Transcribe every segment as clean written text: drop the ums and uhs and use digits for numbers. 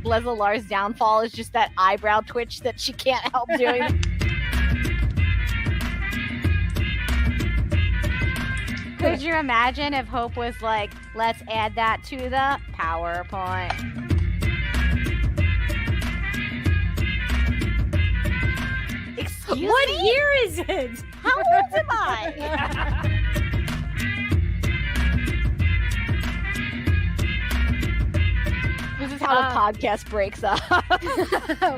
Leslie Lar's downfall is just that eyebrow twitch that she can't help doing. Could you imagine if Hope was like, let's add that to the PowerPoint? Excuse what me? year is it? How old am I? This is how the podcast breaks up.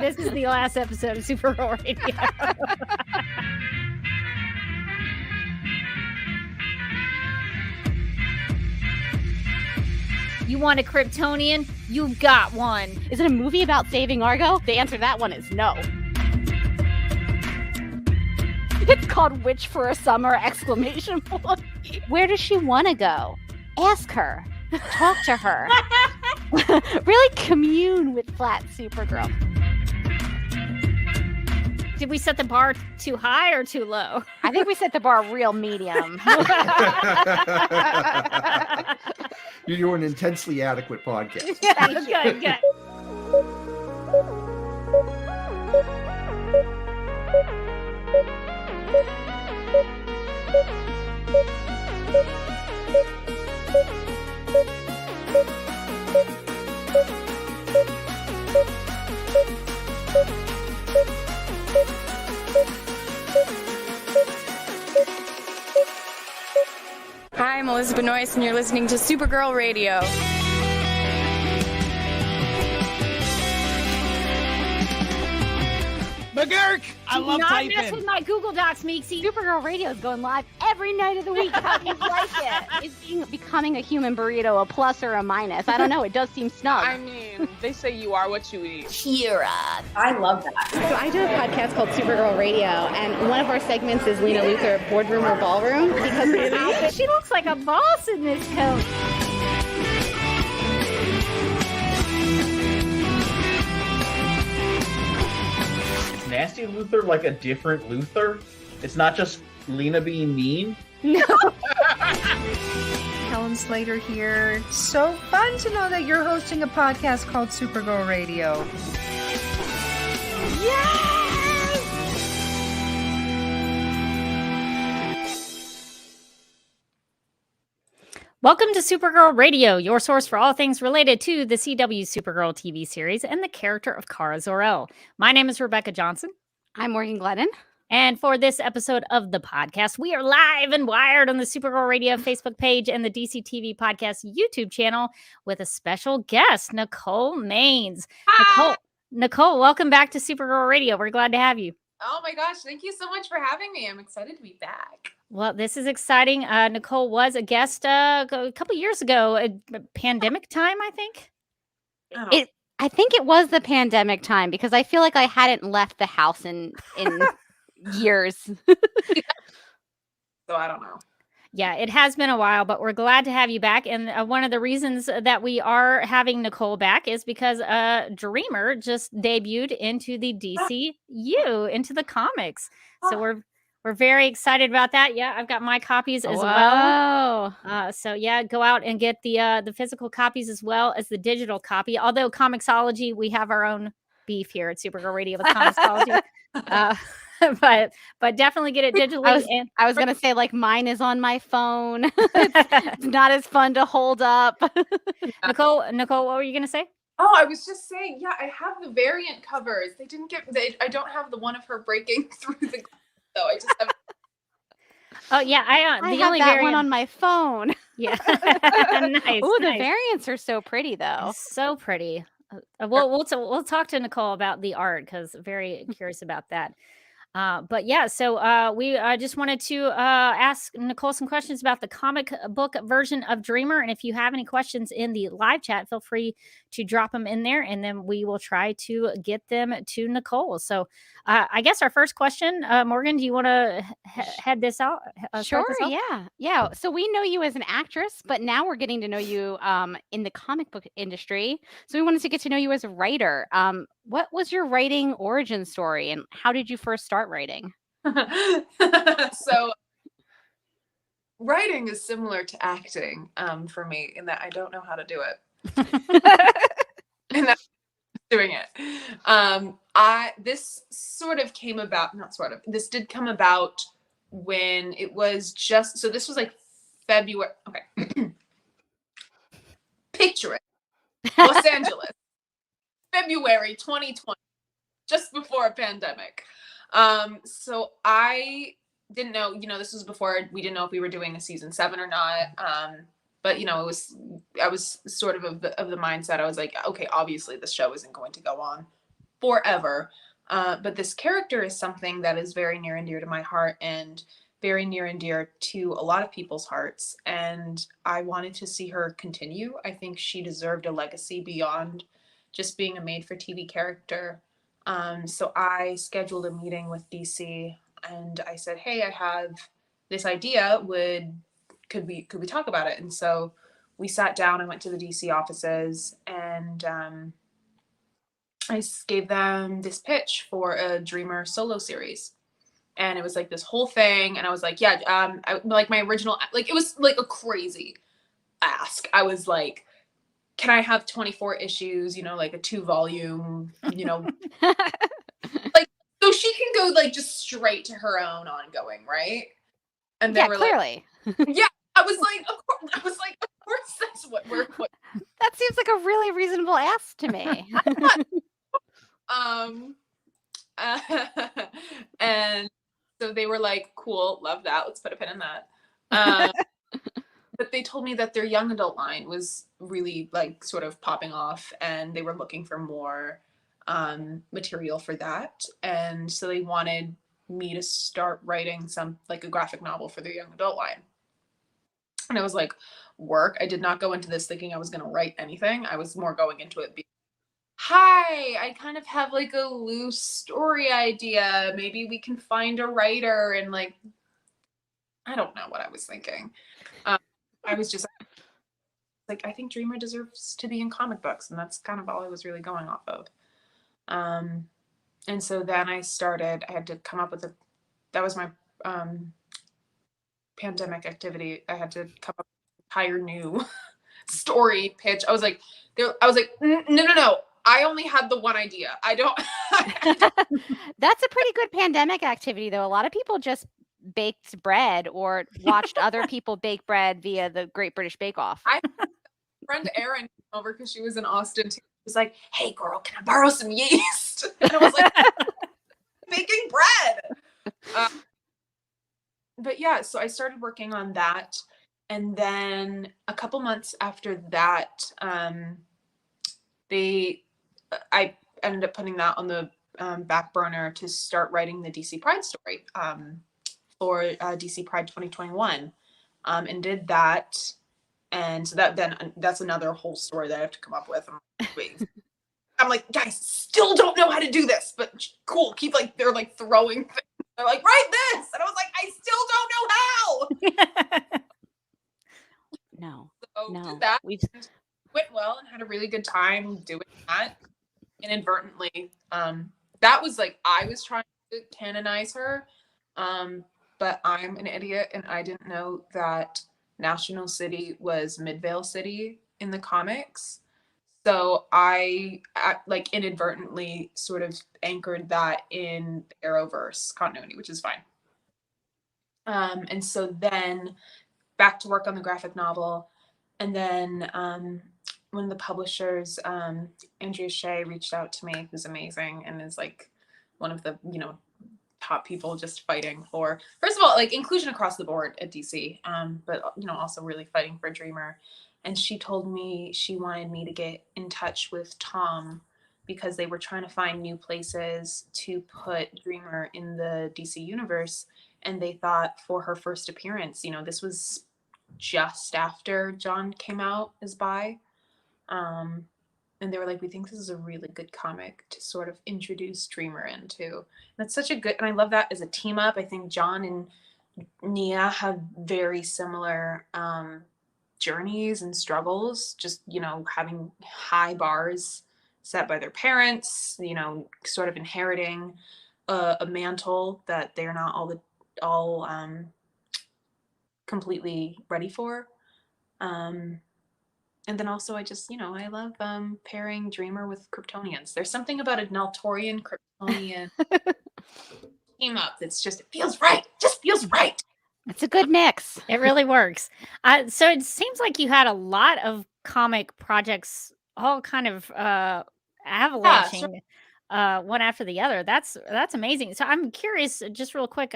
This is the last episode of Supergirl Radio. You want a Kryptonian? You got one. Is it a movie about saving Argo? The answer to that one is no. It's called Witch for a Summer! Exclamation point. Where does she want to go? Ask her. Talk to her. Really commune with flat Supergirl. Did we set the bar too high or too low? I think we set the bar real medium. You're doing an intensely adequate podcast. Good. Hi, I'm Elizabeth Noyce, and you're listening to Supergirl Radio. McGurk! I love Not mess typing. with my Google Docs, Meeksy. Supergirl Radio is going live every night of the week. How do you like it? Is becoming a human burrito a plus or a minus? I don't know. It does seem snug. I mean, they say you are what you eat. Kira. I love that. So I do a podcast called Supergirl Radio, and one of our segments is Lena Luthor, Boardroom or Ballroom, because of her outfit. She looks like a boss in this coat. Nasty Luthor like a different Luthor? It's not just Lena being mean? No. Helen Slater here. So fun to know that you're hosting a podcast called Supergirl Radio. Welcome to Supergirl Radio, your source for all things related to the CW Supergirl TV series and the character of Kara Zor-El. My name is Rebecca Johnson. I'm Morgan Glennon. And for this episode of the podcast, we are live and wired on the Supergirl Radio Facebook page and the DC TV Podcast YouTube channel with a special guest, Nicole Maines. Nicole, welcome back to Supergirl Radio. We're glad to have you. Oh my gosh, thank you so much for having me. I'm excited to be back. Well, this is exciting. Nicole was a guest a couple years ago, pandemic time, I think. Oh. I think it was the pandemic time because I feel like I hadn't left the house in years. So I don't know. Yeah, it has been a while, but we're glad to have you back. And one of the reasons that we are having Nicole back is because Dreamer just debuted into the DCU, into the comics. So we're very excited about that. Yeah, I've got my copies as well. So yeah, go out and get the physical copies as well as the digital copy. Although Comixology, we have our own beef here at Supergirl Radio with Comixology. But definitely get it digitally. I was gonna say, like, mine is on my phone. It's not as fun to hold up. Nicole, what were you gonna say? Oh, I was just saying, yeah, I have the variant covers. I don't have the one of her breaking through the glass, though. I just have. Oh yeah, I have only that variant one on my phone. Yeah, nice. Ooh, the nice. variants are so pretty, though. So pretty. We'll talk to Nicole about the art because very curious about that. But yeah, so we just wanted to ask Nicole some questions about the comic book version of Dreamer. And if you have any questions in the live chat, feel free to drop them in there and then we will try to get them to Nicole. So I guess our first question, Morgan, do you want to head this out? Sure, yeah. So we know you as an actress, but now we're getting to know you in the comic book industry. So we wanted to get to know you as a writer. What was your writing origin story and how did you first start writing? So writing is similar to acting for me in that I don't know how to do it. And This sort of came about, not sort of, this did come about when it was just, so this was like February. Okay. Picture it. Los Angeles, February 2020, just before a pandemic. So I didn't know, this was before we didn't know if we were doing a season 7 or not. But I was sort of the mindset. I was like, okay, obviously the show isn't going to go on forever. But this character is something that is very near and dear to my heart and very near and dear to a lot of people's hearts. And I wanted to see her continue. I think she deserved a legacy beyond just being a made-for-TV character. So I scheduled a meeting with DC and I said, hey, I have this idea. Could we talk about it? And so we sat down. I went to the DC offices and I gave them this pitch for a Dreamer solo series. And it was like this whole thing. And I was like, yeah, like my original, like it was like a crazy ask. I was like, can I have 24 issues, like a 2-volume, like, so she can go like just straight to her own ongoing, right? And they were clearly. Like, yeah, I was like, of course that's what we're. That seems like a really reasonable ask to me. And so they were like, cool, love that. Let's put a pin in that. But they told me that their young adult line was really like sort of popping off and they were looking for more material for that. And so they wanted me to start writing like a graphic novel for their young adult line. And I was like, work. I did not go into this thinking I was going to write anything. I was more going into it being, hi, I kind of have like a loose story idea. Maybe we can find a writer. And like, I don't know what I was thinking. I was just like, I think Dreamer deserves to be in comic books. And that's kind of all I was really going off of. And so then I had to come up with that was my pandemic activity. I had to come up with an entire new story pitch. I was like, no. I only had the one idea. I don't. That's a pretty good pandemic activity, though. A lot of people just baked bread or watched other people bake bread via the Great British Bake Off. My friend Erin came over because she was in Austin too. She was like, hey girl, can I borrow some yeast? And I was like, baking bread. But yeah, so I started working on that. And then a couple months after that, I ended up putting that on the back burner to start writing the DC Pride story for DC Pride 2021, and did that. And so that's another whole story that I have to come up with. I'm like, guys, still don't know how to do this, but cool. They're like throwing things. They're like, write this, and I was like, I still don't know how. No. So did that. Went well and had a really good time doing that. Inadvertently, that was like I was trying to canonize her, but I'm an idiot and I didn't know that National City was Midvale City in the comics. So I like inadvertently sort of anchored that in the Arrowverse continuity, which is fine. And so then back to work on the graphic novel, and then one of the publishers, Andrea Shea, reached out to me, who's amazing and is like one of the, top people just fighting for, first of all, like inclusion across the board at DC, but, also really fighting for Dreamer. And she told me she wanted me to get in touch with Tom because they were trying to find new places to put Dreamer in the DC universe. And they thought for her first appearance, this was just after John came out as bi. And they were like, we think this is a really good comic to sort of introduce Dreamer into. And that's such a good, and I love that as a team up. I think John and Nia have very similar journeys and struggles, just, having high bars set by their parents, sort of inheriting a mantle that they're not all completely ready for. And then also I just, I love pairing Dreamer with Kryptonians. There's something about a Naltorian Kryptonian team up that's just, it feels right. Just feels right. It's a good mix. It really works. So it seems like you had a lot of comic projects all kind of avalanching one after the other. That's amazing. So I'm curious, just real quick,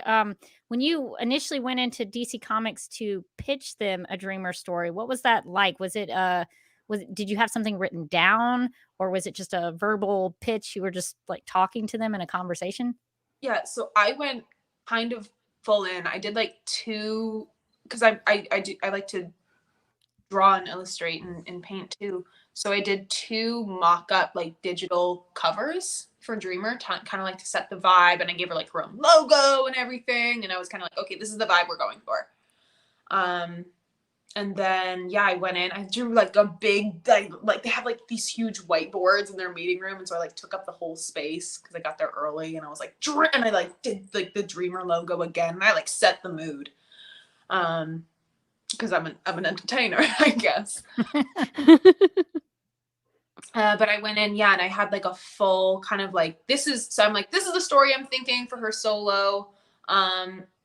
when you initially went into DC Comics to pitch them a Dreamer story, what was that like? Did you have something written down, or was it just a verbal pitch? You were just like talking to them in a conversation? Yeah, so I went kind of full in. I did like 2, because I like to draw and illustrate and paint too. So I did 2 mock-up like digital covers for Dreamer, kind of like to set the vibe, and I gave her like her own logo and everything, and I was kind of like, okay, this is the vibe we're going for. And then I went in. I drew like a big like they have like these huge whiteboards in their meeting room, and so I like took up the whole space because I got there early, and I was like, and I like did like the Dreamer logo again, and I like set the mood, because I'm an entertainer, I guess. But I went in, and I had like a full kind of like I'm like, this is the story I'm thinking for her solo.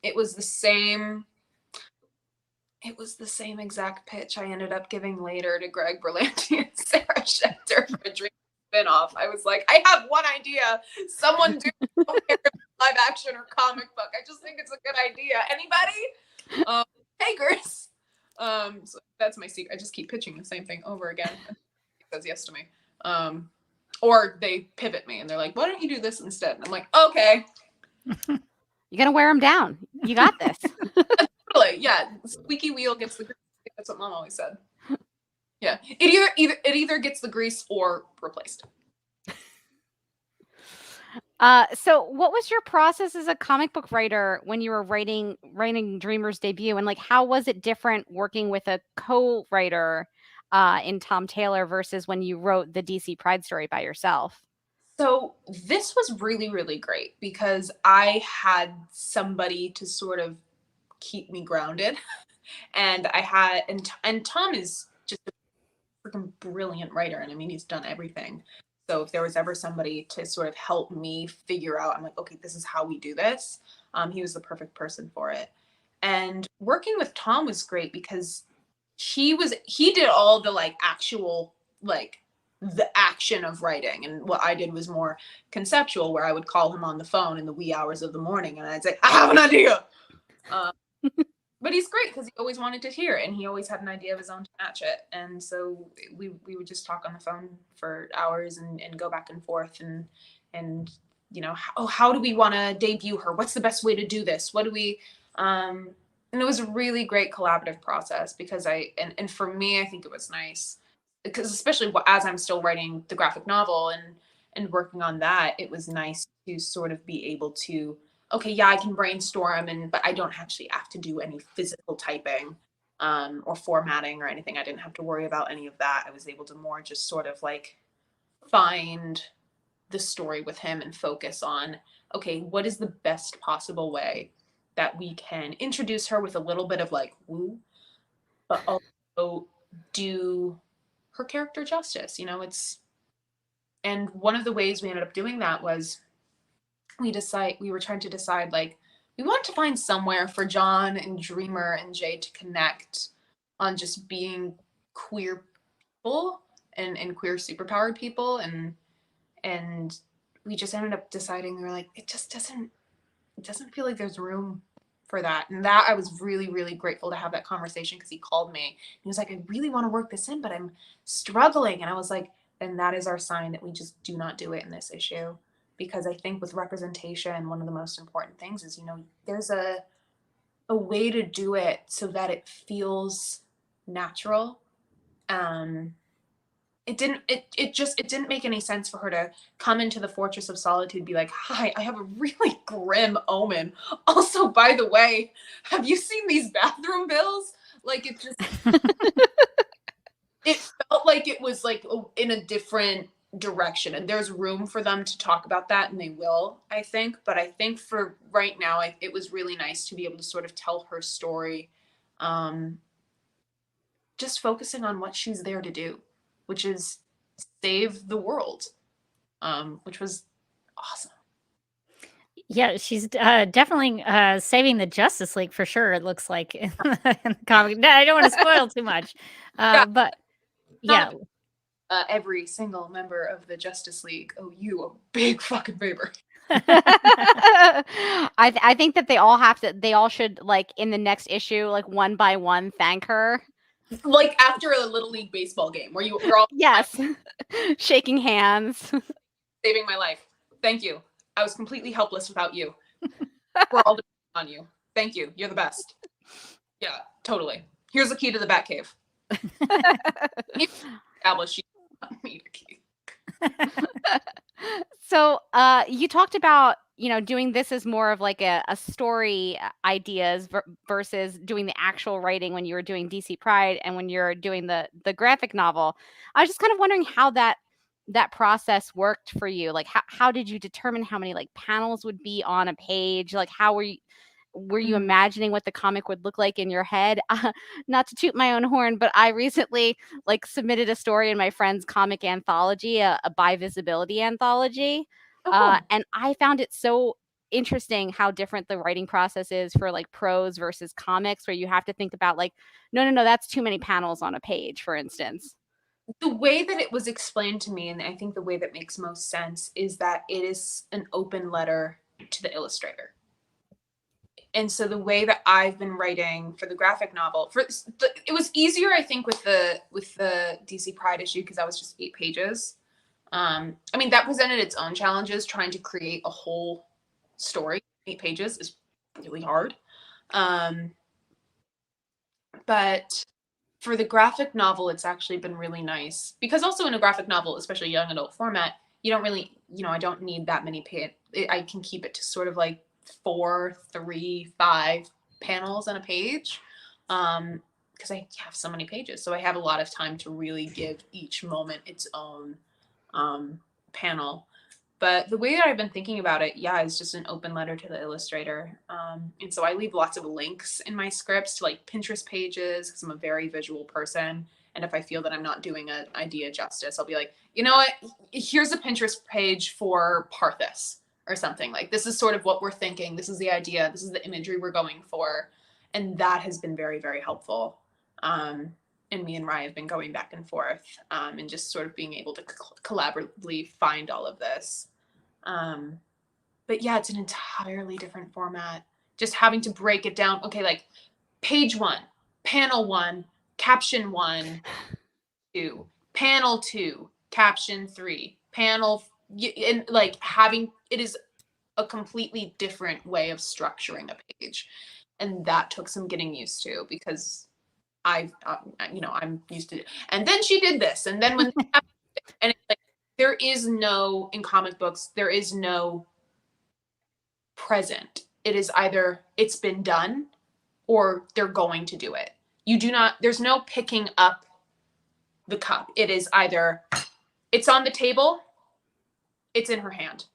It was the same exact pitch I ended up giving later to Greg Berlanti and Sarah Schechter for a Dream spinoff. I was like, I have one idea. Someone do live action or comic book. I just think it's a good idea. Anybody? Takers. So that's my secret. I just keep pitching the same thing over again. He says yes to me. Or they pivot me and they're like, why don't you do this instead? And I'm like, okay. You're gonna wear them down. You got this. Totally, yeah. Squeaky wheel gets the grease. That's what Mom always said. Yeah, it either gets the grease or replaced. So what was your process as a comic book writer when you were writing Dreamer's debut, and like how was it different working with a co-writer in Tom Taylor versus when you wrote the DC Pride story by yourself? So this was really, really great because I had somebody to sort of keep me grounded, and I had and Tom is just a freaking brilliant writer, and I mean he's done everything. So if there was ever somebody to sort of help me figure out, I'm like, okay, this is how we do this. He was the perfect person for it. And working with Tom was great because he did all the like actual like the action of writing, and what I did was more conceptual, where I would call him on the phone in the wee hours of the morning and I'd say, I have an idea. But he's great because he always wanted to hear it, and he always had an idea of his own to match it. And so we would just talk on the phone for hours and go back and forth and how do we want to debut her? What's the best way to do this? What do we and it was a really great collaborative process because and for me, I think it was nice because especially as I'm still writing the graphic novel and working on that, it was nice to sort of be able to, okay, yeah, I can brainstorm, but I don't actually have to do any physical typing or formatting or anything. I didn't have to worry about any of that. I was able to more just sort of like find the story with him and focus on, okay, what is the best possible way that we can introduce her with a little bit of like woo, but also do her character justice. And one of the ways we ended up doing that was we were trying to decide, like, we wanted to find somewhere for John and Dreamer and Jay to connect on just being queer people and queer superpowered people. And we just ended up deciding, we were like, it doesn't feel like there's room for that. And that I was really, really grateful to have that conversation because he called me. He was like, I really want to work this in, but I'm struggling. And I was like, and that is our sign that we just do not do it in this issue. Because I think with representation, one of the most important things is, there's a way to do it so that it feels natural. It didn't make any sense for her to come into the Fortress of Solitude, be like, hi, I have a really grim omen. Also, by the way, have you seen these bathroom bills? Like, it just, it felt like it was like in a different direction, and there's room for them to talk about that, and they will, I think. But I think for right now, it was really nice to be able to sort of tell her story just focusing on what she's there to do, which is save the world, which was awesome. Yeah, she's definitely saving the Justice League for sure. It looks like in the comic. No, I don't want to spoil too much, but yeah, Every single member of the Justice League owe you a big fucking favor. I think that they all should, like, in the next issue, like, one by one, thank her. Like after a Little League baseball game where you're all Yes. Shaking hands. saving my life. Thank you. I was completely helpless without you. We're all depending on you. Thank you. You're the best. Yeah, totally. Here's the key to the Batcave. Establish you don't need a key. So you talked about, doing this as more of like a story ideas versus doing the actual writing when you were doing DC Pride and when you're doing the graphic novel. I was just kind of wondering how that process worked for you. Like, how did you determine how many, like, panels would be on a page? Like, how were you imagining what the comic would look like in your head? Not to toot my own horn, but I recently, like, submitted a story in my friend's comic anthology, a by visibility anthology. And I found it so interesting how different the writing process is for, like, prose versus comics, where you have to think about, like, no, that's too many panels on a page, for instance. The way that it was explained to me, and I think the way that makes most sense, is that it is an open letter to the illustrator. And so the way that I've been writing for the graphic novel, it was easier, I think, with the DC Pride issue because that was just 8 pages. I mean, that presented its own challenges. Trying to create a whole story, 8 pages, is really hard. But for the graphic novel, it's actually been really nice because also in a graphic novel, especially young adult format, you don't really, I don't need that many I can keep it to sort of like 4, 3, 5 panels on a page because I have so many pages. So I have a lot of time to really give each moment its own panel. But the way that I've been thinking about it, is just an open letter to the illustrator. And so I leave lots of links in my scripts to, like, Pinterest pages because I'm a very visual person. And if I feel that I'm not doing an idea justice, I'll be like, you know what? Here's a Pinterest page for Parthas or something. Like, this is sort of what we're thinking. This is the idea. This is the imagery we're going for. And that has been very, very helpful. And me and Rye have been going back and forth and just sort of being able to collaboratively find all of this. But yeah, it's an entirely different format. Just having to break it down. Okay, like page 1, panel 1, caption 1, 2, panel 2, caption 3, panel, and like it is a completely different way of structuring a page. And that took some getting used to because I'm used to it. And then she did this. And then when, and it's like, there is no, in comic books, there is no present. It is either it's been done or they're going to do it. There's no picking up the cup. It is either it's on the table, it's in her hand,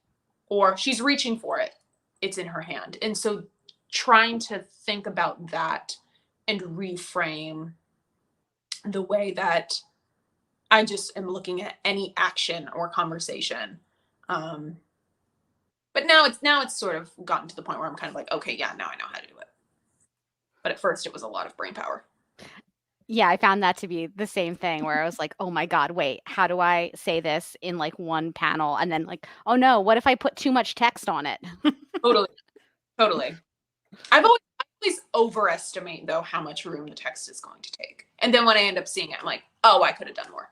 or she's reaching for it, it's in her hand. And so trying to think about that and reframe the way that I just am looking at any action or conversation. But now it's sort of gotten to the point where I'm kind of like, okay, yeah, now I know how to do it. But at first it was a lot of brain power. Yeah, I found that to be the same thing where I was like, oh my God, wait, how do I say this in like one panel? And then like, oh no, what if I put too much text on it? Totally. I always overestimate though how much room the text is going to take. And then when I end up seeing it, I'm like, oh, I could have done more.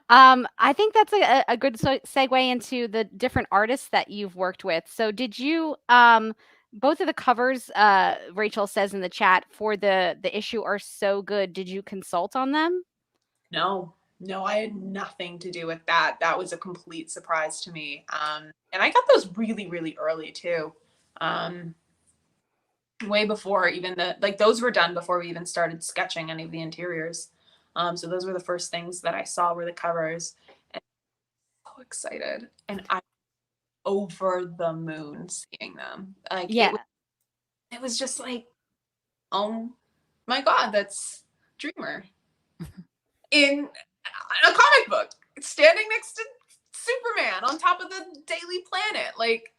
I think that's a good segue into the different artists that you've worked with. So did you, both of the covers, Rachel says in the chat, for the issue are so good. Did you consult on them? No, I had nothing to do with that. That was a complete surprise to me. And I got those really, really early too. Way before even those were done before we even started sketching any of the interiors. So those were the first things that I saw were the covers. And I'm so excited. And I'm over the moon seeing them. Like, yeah. It was just like, oh my God, that's Dreamer in a comic book, standing next to Superman on top of the Daily Planet. Like,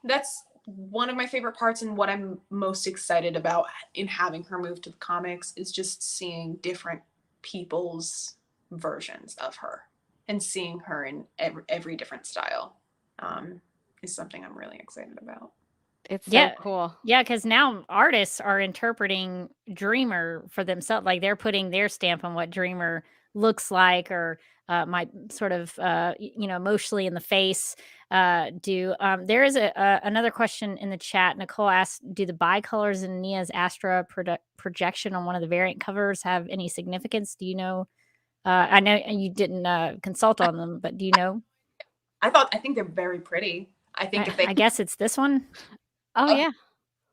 that's one of my favorite parts, and what I'm most excited about in having her move to the comics is just seeing different people's versions of her and seeing her in every different style. Is something I'm really excited about. It's so cool. Yeah, because now artists are interpreting Dreamer for themselves. Like, they're putting their stamp on what Dreamer looks like, or might sort of, emotionally in the face do. There is another question in the chat. Nicole asked, do the bicolors in Nia's Astra projection on one of the variant covers have any significance? Do you know? I know you didn't consult on them, but do you know? I think they're very pretty. I think if they, I guess it's this one. Oh yeah.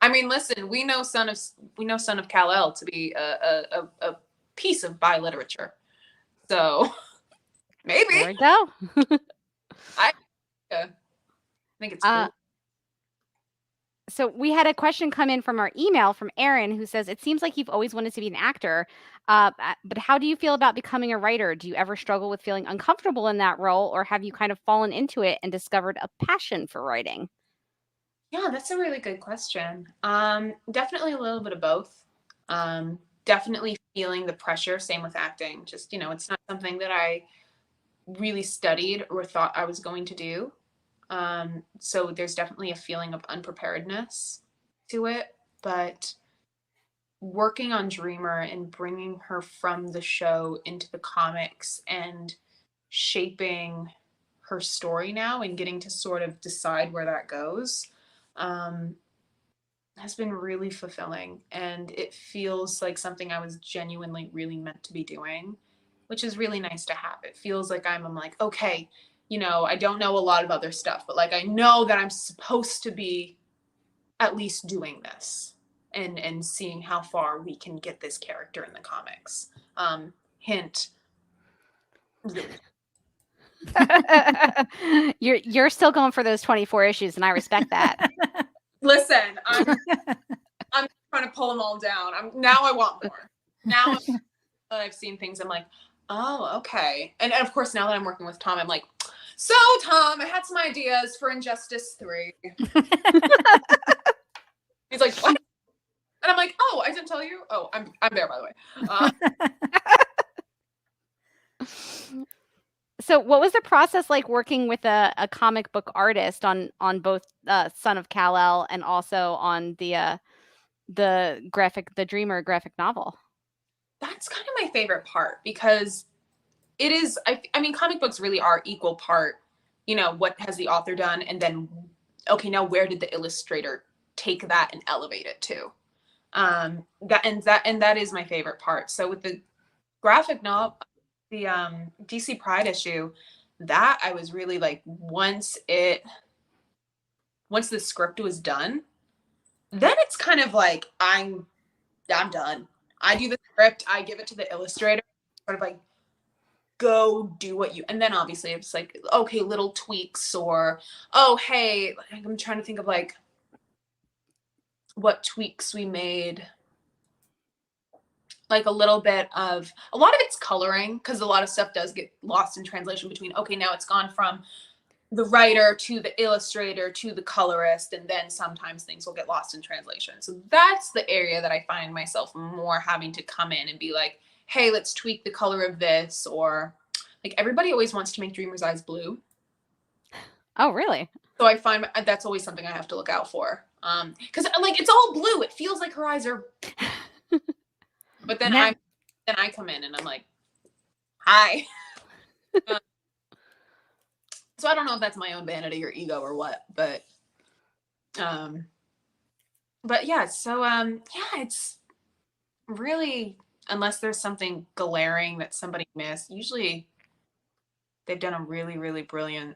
I mean, listen, we know Son of Kal-El to be a piece of bi literature, so maybe. There we go. I think it's cool. So we had a question come in from our email from Aaron, who says, it seems like you've always wanted to be an actor, but how do you feel about becoming a writer? Do you ever struggle with feeling uncomfortable in that role, or have you kind of fallen into it and discovered a passion for writing? Yeah, that's a really good question. Definitely a little bit of both. Definitely feeling the pressure. Same with acting. Just, it's not something that I really studied or thought I was going to do. So there's definitely a feeling of unpreparedness to it, but working on Dreamer and bringing her from the show into the comics and shaping her story now and getting to sort of decide where that goes, has been really fulfilling, and it feels like something I was genuinely really meant to be doing, which is really nice to have. It feels like I'm like, okay, I don't know a lot of other stuff, but like, I know that I'm supposed to be at least doing this and seeing how far we can get this character in the comics. Hint. Really. You're still going for those 24 issues, and I respect that. Listen, I'm trying to pull them all down. Now I want more. Now I've seen things, I'm like, oh, okay. And of course, now that I'm working with Tom, I'm like, so Tom, I had some ideas for Injustice 3. He's like, what? And I'm like, oh, I didn't tell you. Oh, I'm there, by the way. So what was the process like working with a comic book artist on both Son of Kal-El and also on the Dreamer graphic novel? That's kind of my favorite part, because it is, I mean, comic books really are equal part, what has the author done, and then, okay, now where did the illustrator take that and elevate it to? That is my favorite part. So with the graphic novel, the DC Pride issue, that I was really like, once the script was done, then it's kind of like, I'm done. I do the script, I give it to the illustrator, sort of like, go do what you, and then obviously it's like, okay, little tweaks, or, oh, hey, I'm trying to think of like what tweaks we made. Like a lot of it's coloring, because a lot of stuff does get lost in translation between, okay, now it's gone from the writer to the illustrator to the colorist, and then sometimes things will get lost in translation. So that's the area that I find myself more having to come in and be like, hey, let's tweak the color of this, or like, everybody always wants to make Dreamer's eyes blue. Oh, really? So I find that's always something I have to look out for. Because like, it's all blue. It feels like her eyes are but then I come in and I'm like, hi. So I don't know if that's my own vanity or ego or what, but yeah, so it's really, unless there's something glaring that somebody missed, usually they've done a really, really brilliant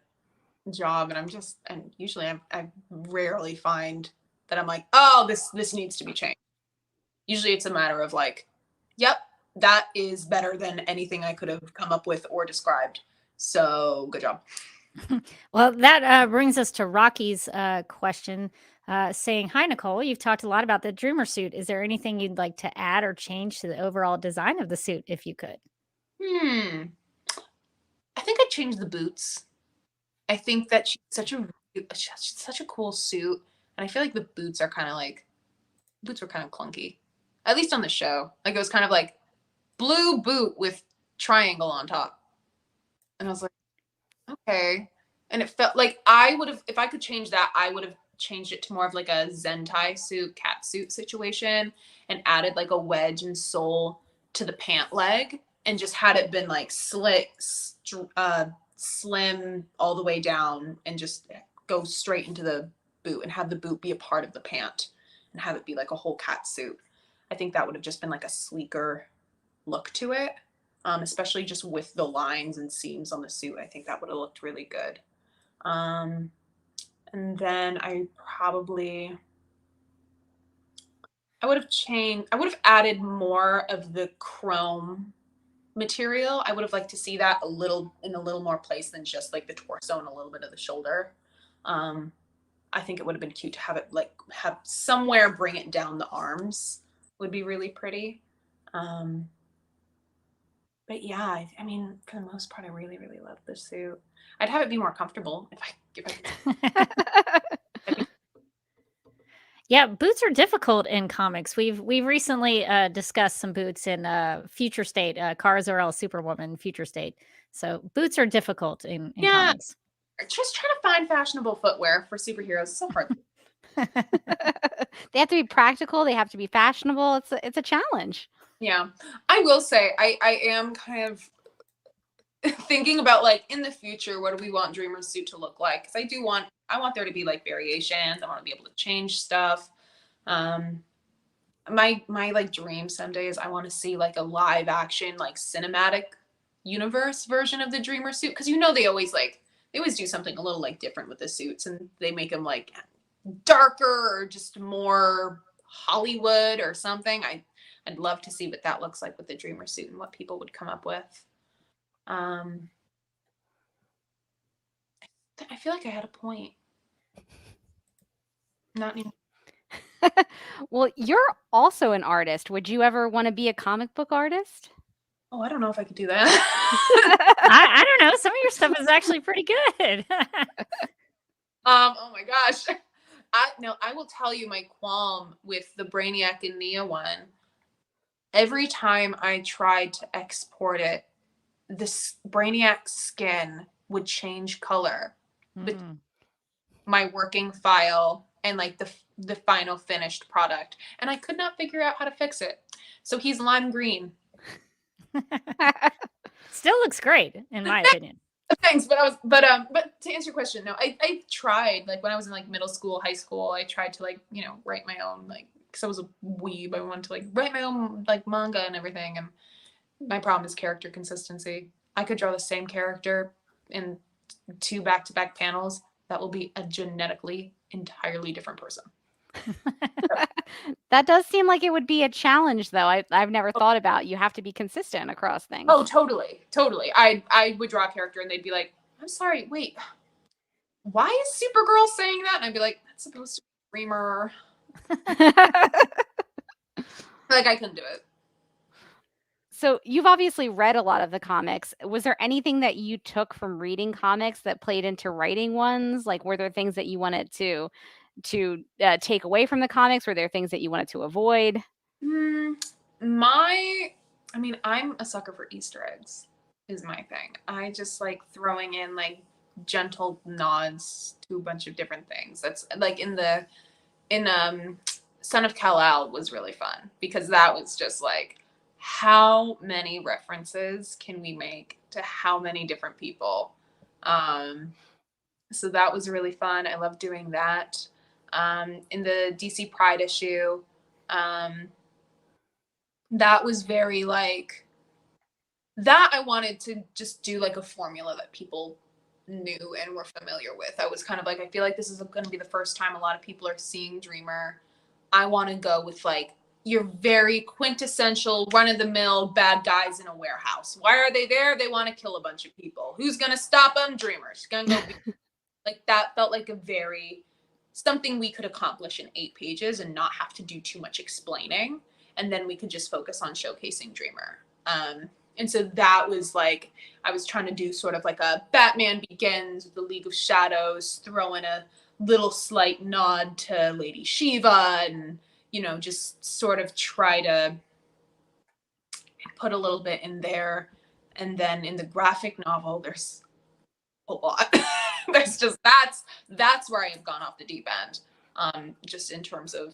job, and usually I rarely find that I'm like, oh, this needs to be changed. Usually it's a matter of like, yep, that is better than anything I could have come up with or described. So good job. Well, that brings us to Rocky's question. saying, "Hi, Nicole. You've talked a lot about the Dreamer suit. Is there anything you'd like to add or change to the overall design of the suit if you could?" I think I'd change the boots. I think that she's such a cool suit, and I feel like the boots are kind of like boots were kind of clunky, at least on the show. Like it was kind of like blue boot with triangle on top, and I was like, okay. And it felt like I would have, if I could change that, I would have changed it to more of like a Zentai suit, cat suit situation, and added like a wedge and sole to the pant leg, and just had it been like slick, slim all the way down, and just go straight into the boot, and have the boot be a part of the pant, and have it be like a whole cat suit. I think that would have just been like a sleeker look to it, especially just with the lines and seams on the suit. I think that would have looked really good. And then I would have added more of the chrome material. I would have liked to see that in a little more place than just like the torso and a little bit of the shoulder. I think it would have been cute to have it have somewhere bring it down the arms would be really pretty. But yeah, I mean, for the most part, I really, really love the suit. I'd have it be more comfortable if I could. Yeah, boots are difficult in comics. We've recently discussed some boots in Future State, Kara-Zor-El Superwoman Future State. So boots are difficult in comics. Just trying to find fashionable footwear for superheroes is so hard. They have to be practical. They have to be fashionable. It's a challenge. Yeah, I will say I am kind of thinking about like in the future, what do we want Dreamer's suit to look like? Because I want there to be like variations. I want to be able to change stuff. My like dream someday is I want to see like a live action like cinematic universe version of the Dreamer suit, because they always do something a little like different with the suits, and they make them like darker or just more Hollywood or something. I'd love to see what that looks like with the Dreamer suit and what people would come up with. I feel like I had a point. Not anymore. Well, you're also an artist. Would you ever want to be a comic book artist? Oh, I don't know if I could do that. I don't know. Some of your stuff is actually pretty good. Oh my gosh. I will tell you my qualm with the Brainiac and Nia one. Every time I tried to export it, this Brainiac skin would change color. But my working file and like the final finished product, and I could not figure out how to fix it. So he's lime green. Still looks great in my opinion. Thanks, but to answer your question, no, I tried, like when I was in like middle school, high school, I tried to like, write my own, like, because I was a weeb, I wanted to like write my own like manga and everything, and my problem is character consistency. I could draw the same character in 2 back-to-back panels. That will be a genetically entirely different person. That does seem like it would be a challenge, though. I've never thought about you have to be consistent across things. Oh, totally. I would draw a character and they'd be like, I'm sorry, wait, why is Supergirl saying that? And I'd be like, that's supposed to be Dreamer. Like, I couldn't do it. So you've obviously read a lot of the comics. Was there anything that you took from reading comics that played into writing ones? Like, were there things that you wanted to take away from the comics? Were there things that you wanted to avoid? I'm a sucker for Easter eggs is my thing. I just like throwing in like gentle nods to a bunch of different things. That's like in Son of Kal-El was really fun, because that was just like, how many references can we make to how many different people? So that was really fun. I love doing that. In the DC Pride issue, that was very like, that I wanted to just do like a formula that people knew and were familiar with. I was kind of like, I feel like this is going to be the first time a lot of people are seeing Dreamer. I want to go with like your very quintessential run-of-the-mill bad guys in a warehouse. Why are they there? They want to kill a bunch of people. Who's going to stop them? Dreamer. She's going to go like, that felt like a very something we could accomplish in 8 pages and not have to do too much explaining. And then we could just focus on showcasing Dreamer. And so that was like, I was trying to do sort of like a Batman Begins with the League of Shadows, throw in a little slight nod to Lady Shiva, and, you know, just sort of try to put a little bit in there. And then in the graphic novel, there's a lot. There's just, that's where I have gone off the deep end, just in terms of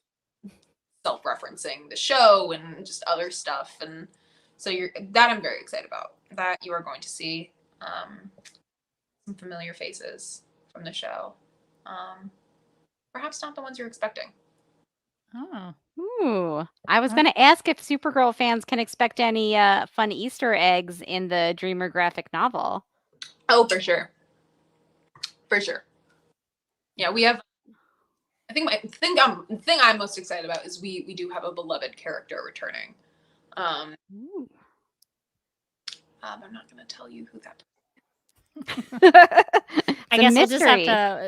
self-referencing the show and just other stuff. And so that I'm very excited about, that you are going to see some familiar faces from the show. Perhaps not the ones you're expecting. Oh. Ooh. I was going to ask if Supergirl fans can expect any fun Easter eggs in the Dreamer graphic novel. Oh, for sure. For sure. Yeah, we have, the thing I'm most excited about is we do have a beloved character returning. I'm not going to tell you who that I guess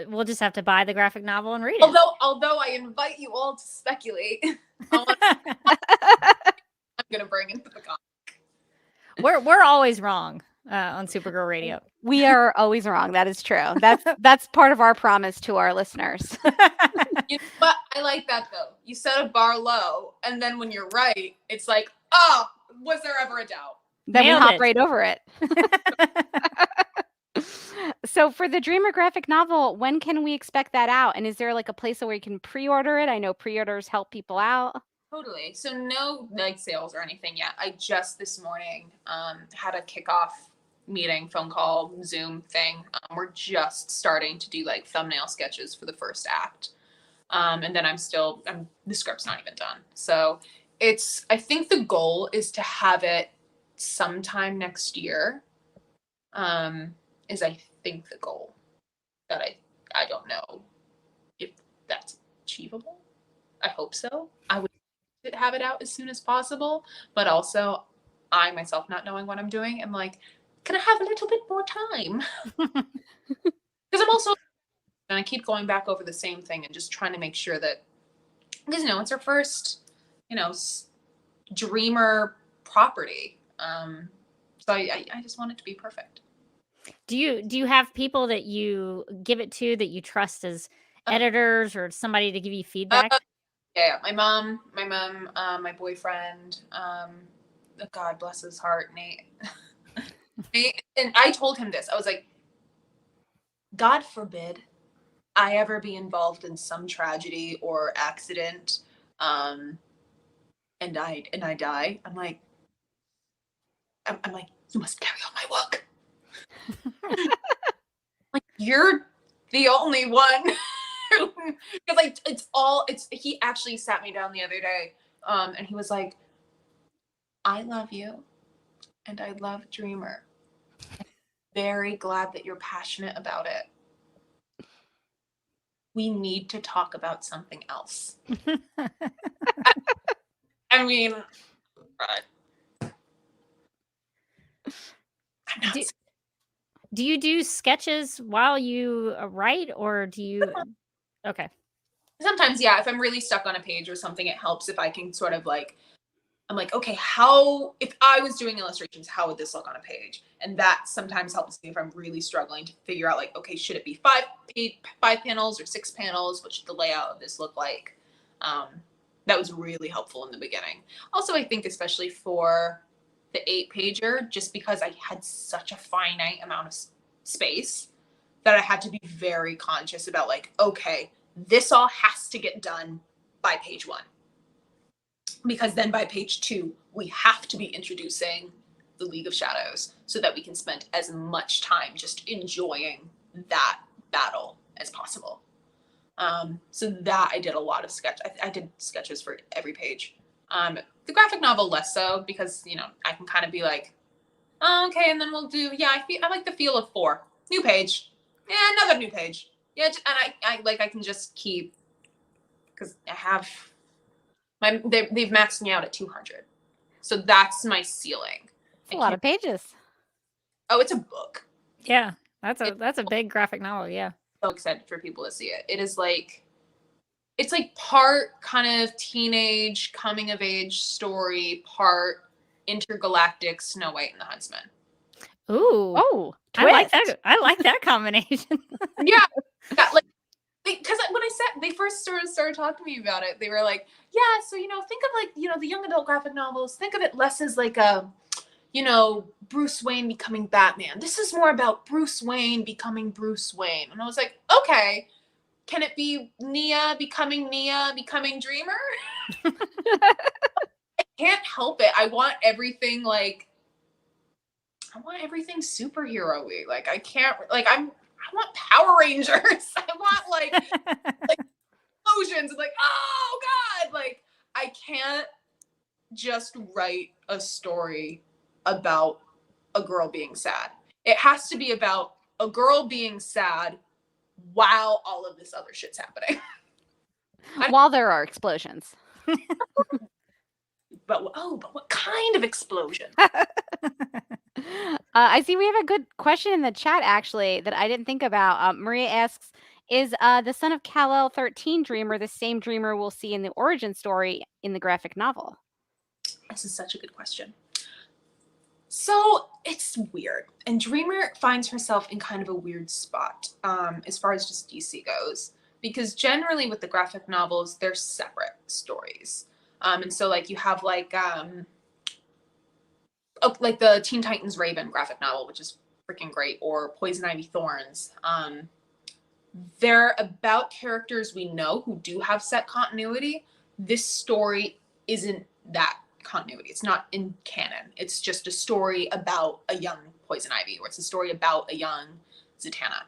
we'll just have to buy the graphic novel and read it. Although I invite you all to speculate, I'm going to bring into the comic. We're always wrong on Supergirl Radio. We are always wrong. That is true. That's part of our promise to our listeners. But I like that though. You set a bar low, and then when you're right, it's like, oh, was there ever a doubt? Then Nailed we hop it. right over it. So for the Dreamer graphic novel, when can we expect that out? And is there like a place where you can pre-order it? I know pre-orders help people out. Totally. So no like sales or anything yet. I just this morning had a kickoff meeting, phone call, Zoom thing. We're just starting to do like thumbnail sketches for the first act. And then the script's not even done. So I think the goal is to have it sometime next year. Is I think the goal. That I don't know if that's achievable. I hope so. I would have it out as soon as possible, but also I myself not knowing what I'm doing, I'm like, can I have a little bit more time? Because I'm also, and I keep going back over the same thing and just trying to make sure that, because it's our first, Dreamer property. So I just want it to be perfect. Do you have people that you give it to that you trust as editors or somebody to give you feedback? Yeah, my mom, my boyfriend, God bless his heart, Nate. And I told him this. I was like, God forbid I ever be involved in some tragedy or accident, and I die. I'm like, you must carry on my work. Like, you're the only one. Because he actually sat me down the other day, and he was like, I love you and I love Dreamer. I'm very glad that you're passionate about it. We need to talk about something else. I mean, do you do sketches while you write, or do you? Okay. Sometimes, yeah. If I'm really stuck on a page or something, it helps if I can sort of like, I'm like, okay, if I was doing illustrations, how would this look on a page? And that sometimes helps me if I'm really struggling to figure out, like, okay, should it be 5 panels or 6 panels? What should the layout of this look like? That was really helpful in the beginning. Also, I think especially for the 8-pager, just because I had such a finite amount of space that I had to be very conscious about, like, okay, this all has to get done by page 1. Because then by page 2, we have to be introducing the League of Shadows so that we can spend as much time just enjoying that battle as possible. So that I did a lot of I did sketches for every page. The graphic novel less so, because, I can kind of be like, oh, okay, and then we'll do, I like the feel of 4. New page. Yeah, another new page. Yeah, and I can just keep, because I have, they've maxed me out at 200. So that's my ceiling. It's a lot of pages. Oh, it's a book. Yeah, that's a big graphic novel, yeah. So excited for people to see it. It is like, it's like part kind of teenage coming of age story, part intergalactic Snow White and the Huntsman. Ooh. Oh, I like twist. that. I like that combination. Yeah, like because when I said they first started talking to me about it, they were like, yeah, so think of like the young adult graphic novels, think of it less as like a Bruce Wayne becoming Batman. This is more about Bruce Wayne becoming Bruce Wayne. And I was like, okay, can it be Nia becoming Dreamer? I can't help it. I want everything superhero-y. Like I can't I want Power Rangers. I want like explosions and oh god, I can't just write a story about a girl being sad. It has to be about a girl being sad while all of this other shit's happening. While there are explosions. But what kind of explosion? I see we have a good question in the chat, actually, that I didn't think about. Maria asks, is the son of Kal-El 13 Dreamer the same Dreamer we'll see in the origin story in the graphic novel? This is such a good question. So it's weird. And Dreamer finds herself in kind of a weird spot as far as just DC goes. Because generally with the graphic novels, they're separate stories. And so you have like the Teen Titans Raven graphic novel, which is freaking great, or Poison Ivy Thorns. They're about characters we know who do have set continuity. This story isn't that continuity. It's not in canon. It's just a story about a young Poison Ivy, or it's a story about a young Zatanna.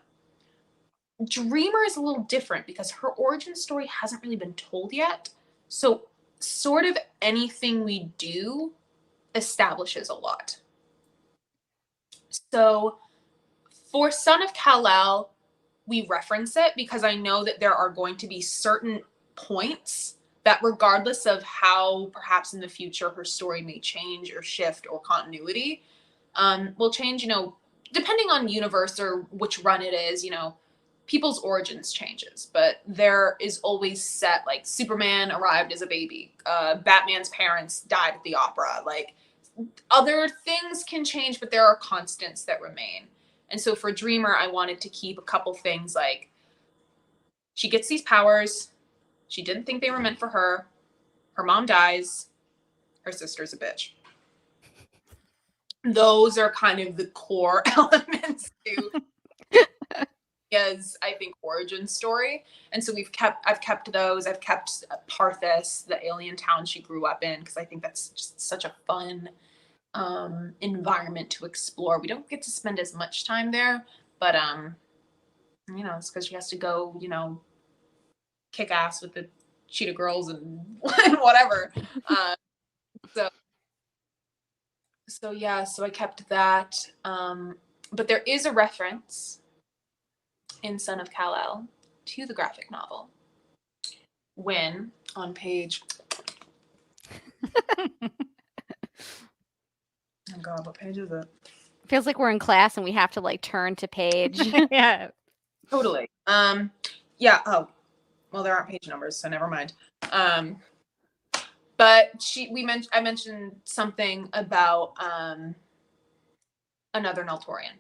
Dreamer is a little different because her origin story hasn't really been told yet. So sort of anything we do establishes a lot. So for Son of Kal-El, we reference it because I know that there are going to be certain points that regardless of how perhaps in the future her story may change or shift or continuity will change, depending on universe or which run it is, people's origins changes, but there is always set, Superman arrived as a baby, Batman's parents died at the opera, other things can change, but there are constants that remain. And so for Dreamer, I wanted to keep a couple things she gets these powers, she didn't think they were meant for her mom dies, her sister's a bitch. Those are kind of the core elements to I think origin story. And so I've kept those. I've kept Parthas, the alien town she grew up in, because I think that's just such a fun environment to explore. We don't get to spend as much time there, but it's because she has to go, kick ass with the Cheetah Girls and whatever. So I kept that. But there is a reference in Son of Kal-El to the graphic novel when on page oh god, what page is it? Feels like we're in class and we have to turn to page. Yeah, totally. Well, there aren't page numbers, so never mind. But I mentioned something about another Naltorian,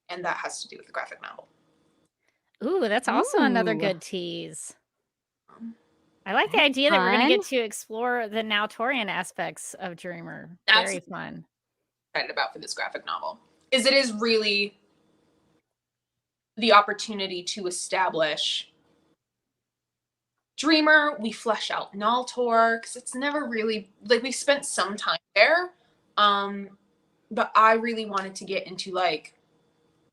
and that has to do with the graphic novel. Ooh, that's also another Ooh. good tease. I like the idea that we're going to Fun. get to explore the Naltorian aspects of Dreamer. That's- Very fun. Excited about for this graphic novel is it is really the opportunity to establish Dreamer. We flesh out Naltor because it's never really we spent some time there, but I really wanted to get into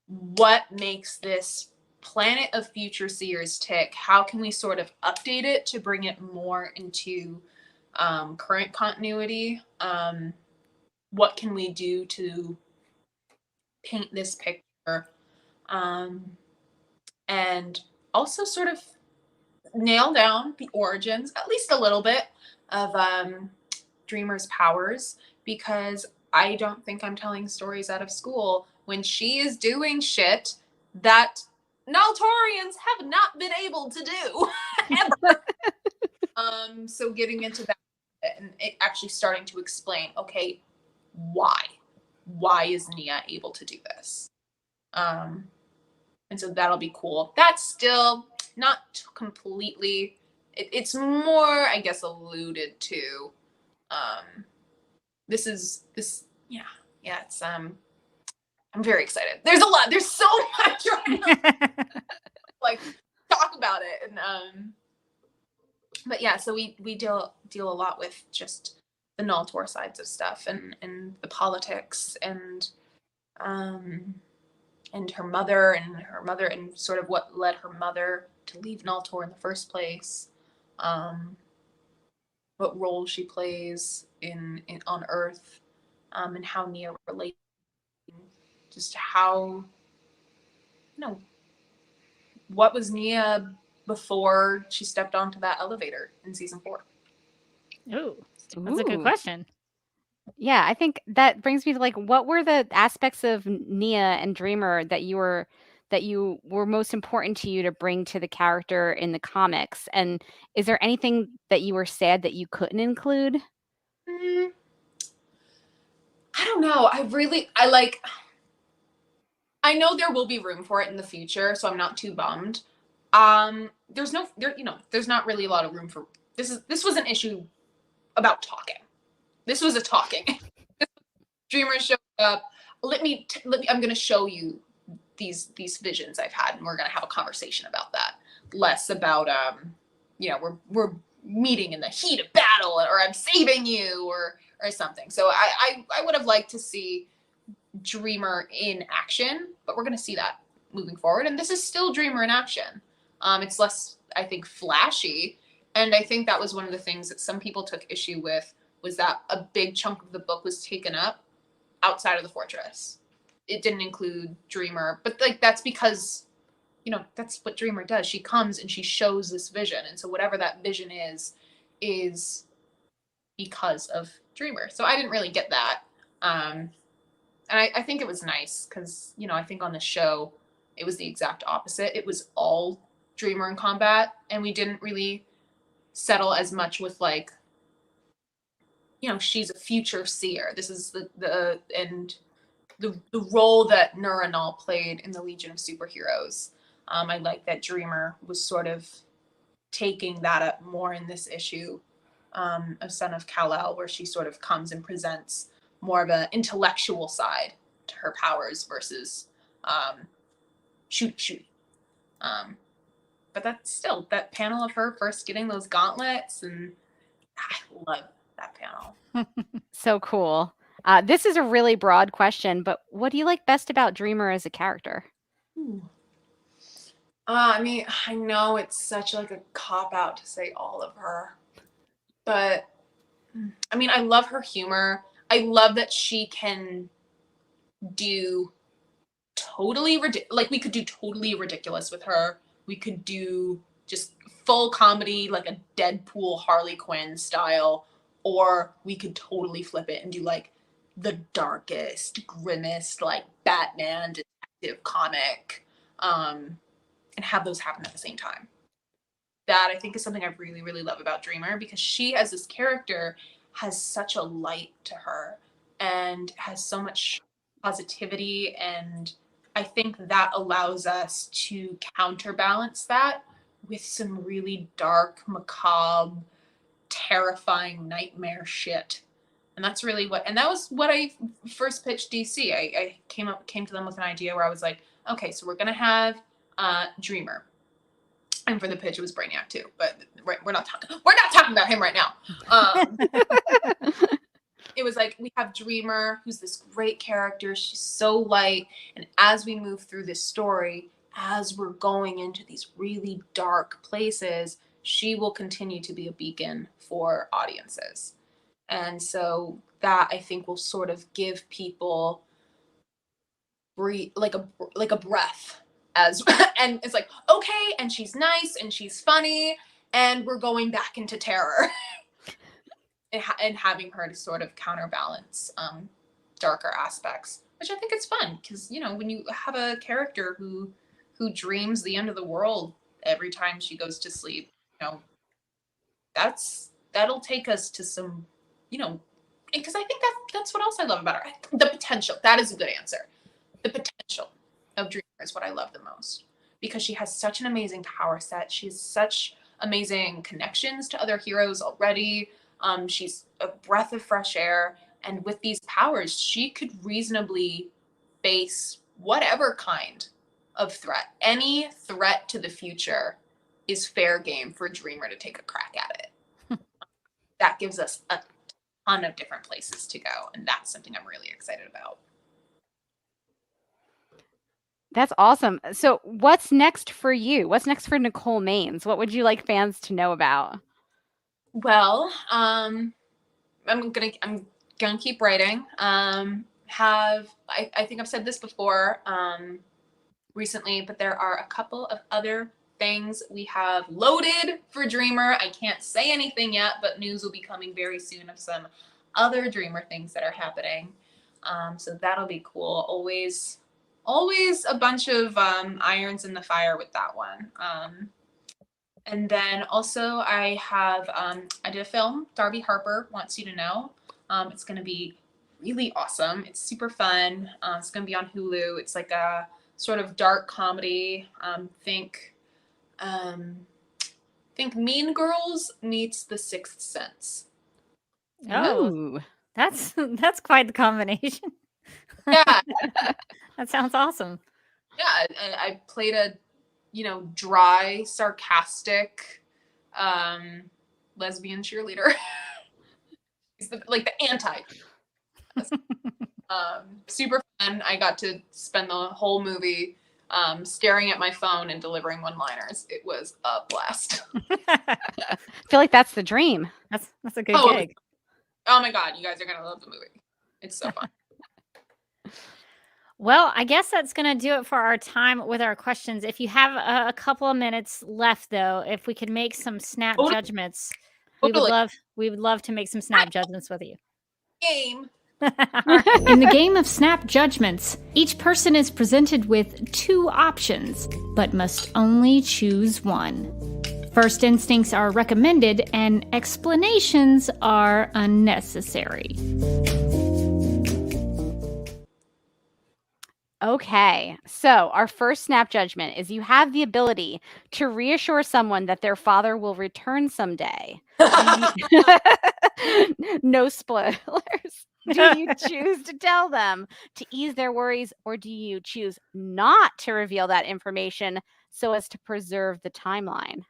what makes this planet of future seers tick. How can we sort of update it to bring it more into current continuity? What can we do to paint this picture? And also sort of nail down the origins, at least a little bit, of Dreamer's powers, because I don't think I'm telling stories out of school when she is doing shit that Naltorians have not been able to do. ever. So getting into that and it actually starting to explain, okay, why is Nia able to do this? And so that'll be cool. That's still not completely, it's more, I guess, alluded to. It's, I'm very excited. There's so much right now. Like, talk about it. And, but yeah, so we deal a lot with just the Naltor sides of stuff and the politics and her mother and sort of what led her mother to leave Naltor in the first place. What role she plays in on Earth, and how Nia relates, just how, what was Nia before she stepped onto that elevator in season 4? Ooh, that's a good question. Yeah, I think that brings me to like, what were the aspects of Nia and Dreamer that you were most important to you to bring to the character in the comics? And is there anything that you were sad that you couldn't include? I don't know. I know there will be room for it in the future, so I'm not too bummed. There's not really a lot of room for this. This was an issue about talking. This was a talking. Dreamer showed up. I'm going to show you these visions I've had, and we're going to have a conversation about that. Less about we're meeting in the heat of battle, or I'm saving you, or something. So I would have liked to see Dreamer in action, but we're going to see that moving forward. And this is still Dreamer in action. It's less, I think, flashy, and I think that was one of the things that some people took issue with, was that a big chunk of the book was taken up outside of the fortress. It didn't include Dreamer, but like that's because, that's what Dreamer does. She comes and she shows this vision, and so whatever that vision is because of Dreamer. So I didn't really get that, and I think it was nice because I think on the show it was the exact opposite. It was all Dreamer in combat, and we didn't really settle as much with like, she's a future seer. This is the role that Nuranal played in the Legion of Superheroes. I like that Dreamer was sort of taking that up more in this issue of Son of Kal-El, where she sort of comes and presents more of an intellectual side to her powers versus shoot. But that's still that panel of her first getting those gauntlets, and I love that panel. So cool. This is a really broad question, but what do you like best about Dreamer as a character? I know it's such like a cop-out to say all of her, but I love her humor. I love that she can do totally ridiculous. Like, we could do totally ridiculous with her. We could do just full comedy, like a Deadpool Harley Quinn style, or we could totally flip it and do like the darkest, grimmest, like Batman detective comic, and have those happen at the same time. That I think is something I really, really love about Dreamer, because she as this character has such a light to her and has so much positivity, and I think that allows us to counterbalance that with some really dark, macabre, terrifying nightmare shit. And that's really that was what I first pitched DC. I came to them with an idea where I was like, okay, so we're gonna have Dreamer, and for the pitch it was Brainiac too, but we're not talking about him right now. It was like, we have Dreamer, who's this great character. She's so light, and as we move through this story, as we're going into these really dark places, she will continue to be a beacon for audiences. And so that, I think, will sort of give people like a breath, as and it's like, okay, and she's nice and she's funny, and we're going back into terror. And having her to sort of counterbalance darker aspects, which I think is fun, because when you have a character who dreams the end of the world every time she goes to sleep, know, that'll take us to some, you know, because I think that's what else I love about her. The potential. That is a good answer. The potential of Dreamer is what I love the most, because she has such an amazing power set. She has such amazing connections to other heroes already. She's a breath of fresh air. And with these powers, she could reasonably face whatever kind of threat. Any threat to the future is fair game for Dreamer to take a crack at it. That gives us a ton of different places to go. And that's something I'm really excited about. That's awesome. So what's next for you? What's next for Nicole Maines? What would you like fans to know about? Well, I'm gonna keep writing. I think I've said this before recently, but there are a couple of other things we have loaded for Dreamer. I can't say anything yet, but news will be coming very soon of some other Dreamer things that are happening. So that'll be cool. Always a bunch of irons in the fire with that one. And then also I did a film, Darby Harper Wants You to Know. It's going to be really awesome. It's super fun. It's going to be on Hulu. It's like a sort of dark comedy. Think Mean Girls meets The Sixth Sense. Oh, Ooh. that's quite the combination. Yeah. That sounds awesome. Yeah, and I played a, dry, sarcastic lesbian cheerleader. He's the anti. Super fun. I got to spend the whole movie staring at my phone and delivering one-liners. It was a blast. I feel like that's the dream. That's a good gig. Oh my God, you guys are gonna love the movie. It's so fun. Well, I guess that's going to do it for our time with our questions. If you have a couple of minutes left, though, if we could make some snap judgments, we would love to make some snap judgments with you. Game. In the game of snap judgments, each person is presented with 2 options, but must only choose one. First instincts are recommended, and explanations are unnecessary. Okay, so our first snap judgment is you have the ability to reassure someone that their father will return someday. No spoilers. Do you choose to tell them to ease their worries, or do you choose not to reveal that information so as to preserve the timeline?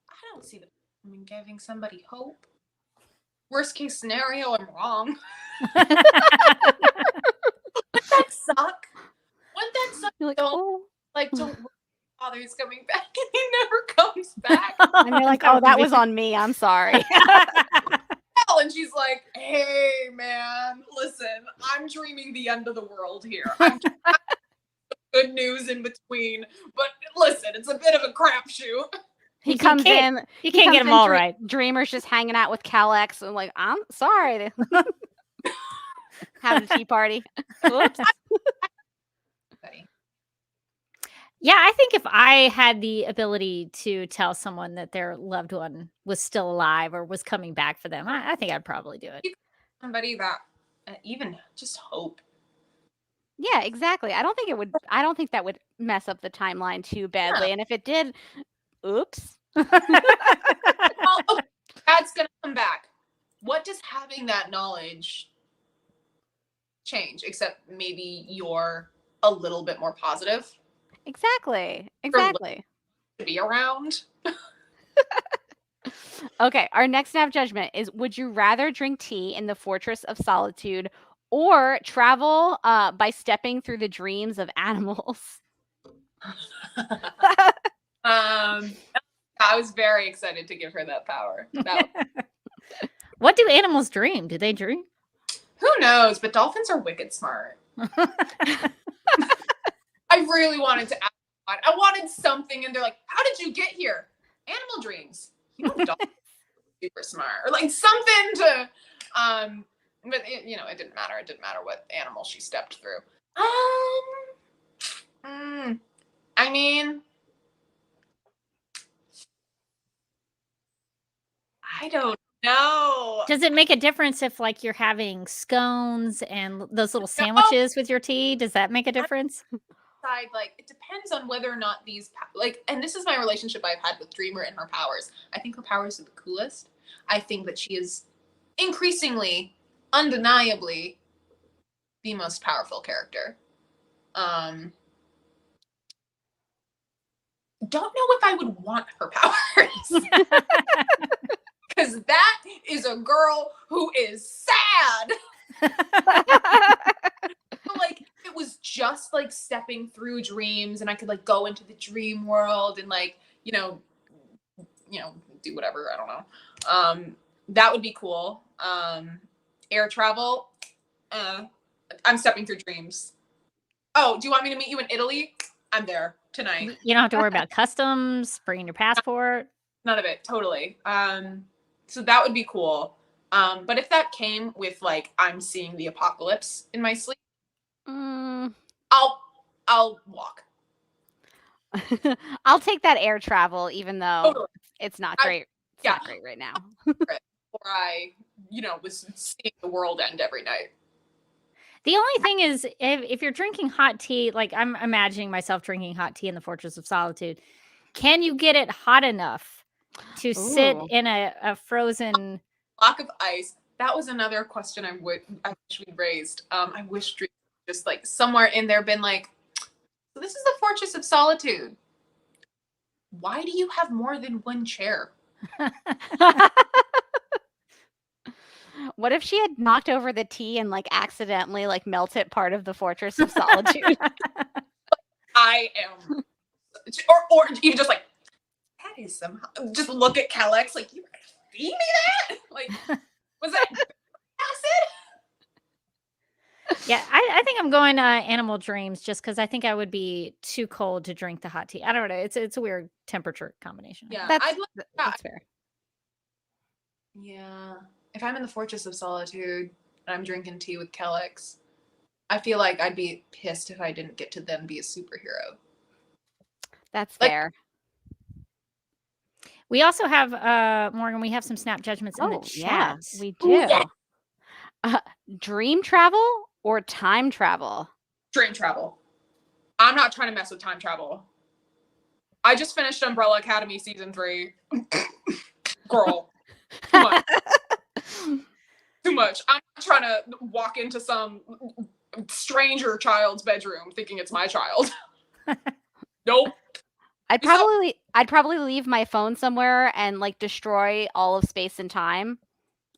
I don't see giving somebody hope. Worst case scenario, I'm wrong. Wouldn't that suck? You're like, Don't father's coming back and he never comes back. And you're like, oh, that was on me. I'm sorry. And she's like, hey, man, listen, I'm dreaming the end of the world here. I'm good news in between. But listen, it's a bit of a crapshoot. He comes in. You can't get them all right. Dreamer's just hanging out with Kal-El and like, I'm sorry. Having a tea party. Whoops. Yeah, I think if I had the ability to tell someone that their loved one was still alive or was coming back for them, I think I'd probably do it. Somebody that even just hope. Yeah, exactly. I don't think that would mess up the timeline too badly. Yeah. And if it did, oops. Dad's gonna come back. What does having that knowledge change? Except maybe you're a little bit more positive. Exactly. To be around. Okay, our next snap judgment is: would you rather drink tea in the Fortress of Solitude or travel by stepping through the dreams of animals? I was very excited to give her that power. What do animals dream? Do they dream? Who knows? But dolphins are wicked smart. I really wanted to ask. I wanted something, and they're like, "How did you get here?" Animal dreams. Dolphins are super smart, or like something to. But it didn't matter. It didn't matter what animal she stepped through. I mean, I don't know. Does it make a difference if like you're having scones and those little sandwiches with your tea? Does that make a difference? Side, like it depends on whether or not these like, and this is my relationship I've had with Dreamer and her powers. I think her powers are the coolest. I think that she is increasingly, undeniably, the most powerful character. Don't know if I would want her powers. Because that is a girl who is sad. Like, it was just like stepping through dreams, and I could like go into the dream world and like, you know, do whatever. I don't know. That would be cool. Air travel. I'm stepping through dreams. Oh, do you want me to meet you in Italy? I'm there tonight. You don't have to worry about customs, bringing your passport. None of it. Totally. So that would be cool. But if that came with like, I'm seeing the apocalypse in my sleep, I'll walk. I'll take that air travel, even though Totally. it's not great. It's yeah. not great right now. Or I, was seeing the world end every night. The only thing is, if you're drinking hot tea, like I'm imagining myself drinking hot tea in the Fortress of Solitude, can you get it hot enough to sit in a frozen block of ice? That was another question I wish we raised. I wish Dream just like somewhere in there been like, so this is the Fortress of Solitude. Why do you have more than one chair? What if she had knocked over the tea and like accidentally like melted part of the Fortress of Solitude? I am, or even just like, that is somehow, just look at Kal-El like, you feed me that? Like, was that acid? Yeah, I think I'm going animal dreams just because I think I would be too cold to drink the hot tea. I don't know. It's a weird temperature combination. Yeah, that's fair. Yeah. If I'm in the Fortress of Solitude and I'm drinking tea with Kal-El, I feel like I'd be pissed if I didn't get to then be a superhero. That's fair. We also have, Morgan, we have some snap judgments in the chat. Yeah, we do. Dream travel or time travel? Dream travel. I'm not trying to mess with time travel. I just finished Umbrella Academy season 3. Girl. Too much. Too much. I'm not trying to walk into some stranger child's bedroom thinking it's my child. Nope. I'd probably leave my phone somewhere and like destroy all of space and time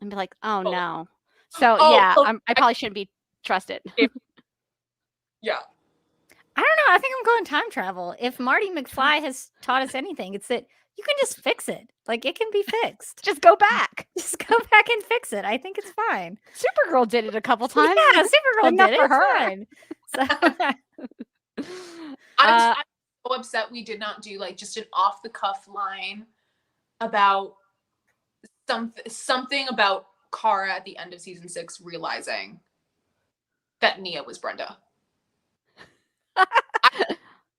and be like, oh no. So I probably shouldn't be trusted. Yeah. I don't know. I think I'm going time travel. If Marty McFly has taught us anything, it's that you can just fix it. Like, it can be fixed. Just go back. Just go back and fix it. I think it's fine. Supergirl did it a couple times. Yeah, Supergirl did it. For her. Fine. So, I'm so upset we did not do like just an off-the-cuff line about something about Kara at the end of season 6 realizing that Nia was Brenda.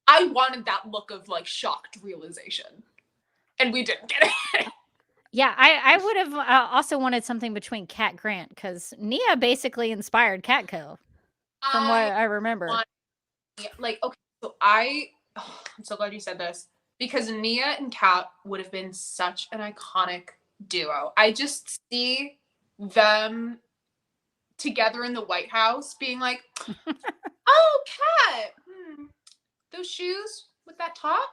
I wanted that look of like shocked realization, and we didn't get it. Yeah, I would have also wanted something between Cat Grant because Nia basically inspired Catco, from what I remember. Like, okay, so I'm so glad you said this because Nia and Cat would have been such an iconic duo. I just see them together in the White House being like, oh, Cat, those shoes with that top?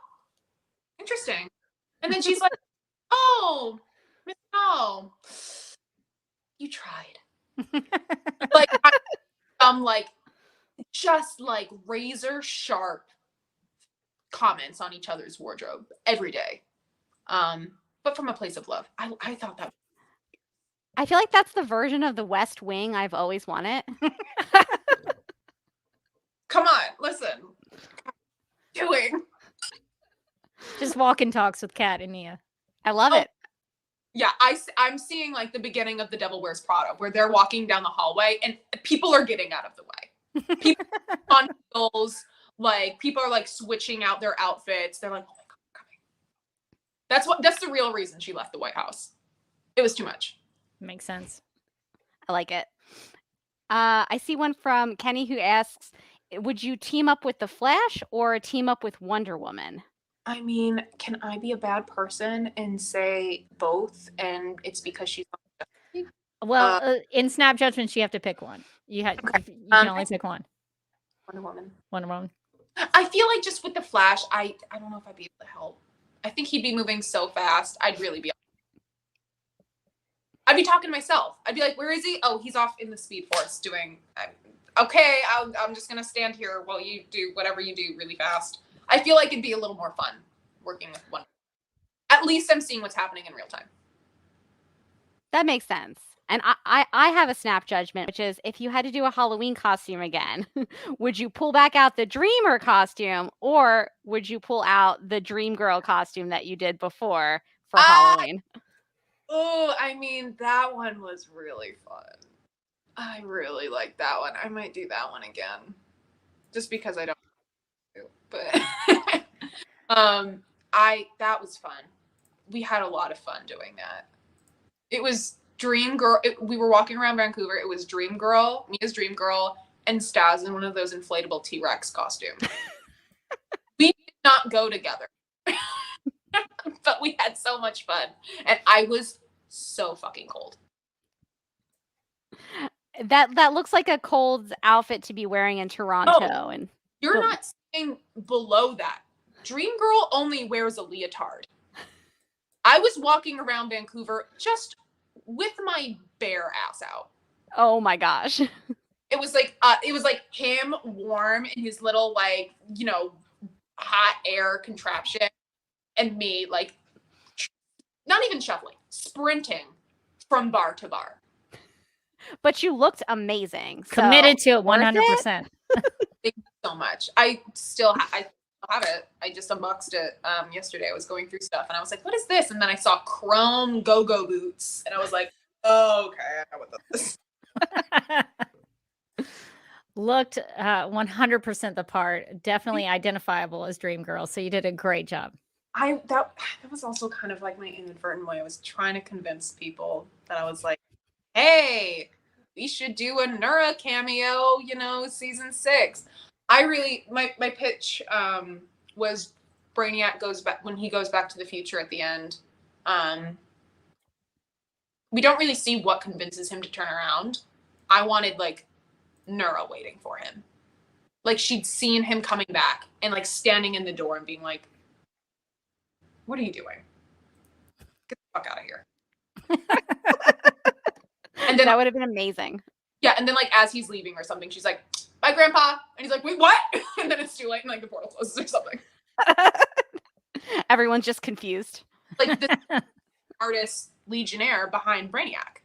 Interesting. And then she's like, oh, no, you tried. Like, I'm like, just like razor sharp comments on each other's wardrobe every day. But from a place of love. I thought that. I feel like that's the version of the West Wing I've always wanted. Come on, listen. Doing. Just walking talks with Kat and Nia. I love it. Yeah, I'm seeing like the beginning of The Devil Wears Prada, where they're walking down the hallway and people are getting out of the way. People on heels, like people are like switching out their outfits. They're like, oh my God, I'm coming. That's the real reason she left the White House. It was too much. Makes sense. I like it. I see one from Kenny who asks, would you team up with the Flash or team up with Wonder Woman? I mean, can I be a bad person and say both, and it's because she's on the Justice League? Well, in snap judgments, you have to pick one. You can only pick one. Wonder Woman. Wonder Woman. I feel like just with the Flash, I don't know if I'd be able to help. I think he'd be moving so fast. I'd be talking to myself. I'd be like, where is he? Oh, he's off in the Speed Force doing... okay, I'm just going to stand here while you do whatever you do really fast. I feel like it'd be a little more fun working with one. At least I'm seeing what's happening in real time. That makes sense. And I have a snap judgment, which is if you had to do a Halloween costume again, would you pull back out the Dreamer costume or would you pull out the Dream Girl costume that you did before for Halloween? Oh, I mean, that one was really fun. I really like that one. I might do that one again. Just because I don't do, but that was fun. We had a lot of fun doing that. It was Dream Girl. We were walking around Vancouver. It was Dream Girl, me as Dream Girl, and Staz in one of those inflatable T-Rex costumes. We did not go together. But we had so much fun. And I was so fucking cold. That looks like a cold outfit to be wearing in Toronto. And you're not saying below that. Dream Girl only wears a leotard. I was walking around Vancouver just with my bare ass out. Oh my gosh. It was like him warm in his little hot air contraption, and me not even shuffling, sprinting from bar to bar. But you looked amazing. Committed to it 100%. Thank you so much. I still have it. I just unboxed it yesterday. I was going through stuff and I was like, what is this? And then I saw chrome go-go boots and I was like, oh, okay, I know what this is. Looked 100% the part. Definitely identifiable as Dream Girl. So you did a great job. That was also kind of like my inadvertent way. I was trying to convince people that I was like, hey, we should do a Nura cameo, season 6. I really, my pitch was Brainiac goes back, when he goes back to the future at the end. We don't really see what convinces him to turn around. I wanted Nura waiting for him. She'd seen him coming back and standing in the door and being like, what are you doing? Get the fuck out of here. And then that would have been amazing. Yeah, and then as he's leaving or something, she's like, bye, Grandpa. And he's like, wait, what? And then it's too late and the portal closes or something. Everyone's just confused. The artist Legionnaire behind Brainiac.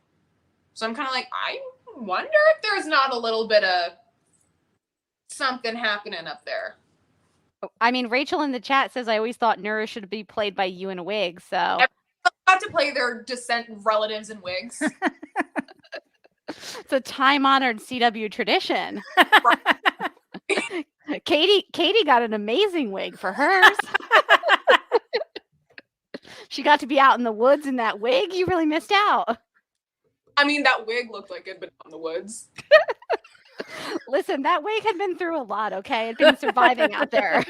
So I'm kind of I wonder if there's not a little bit of something happening up there. I mean, Rachel in the chat says, I always thought Nura should be played by you in a wig, so. Everyone's about to play their descent relatives in wigs. It's a time-honored CW tradition. Katie got an amazing wig for hers. She got to be out in the woods in that wig. You really missed out. I mean, that wig looked like it'd been out in the woods. Listen, that wig had been through a lot, okay? It'd been surviving out there.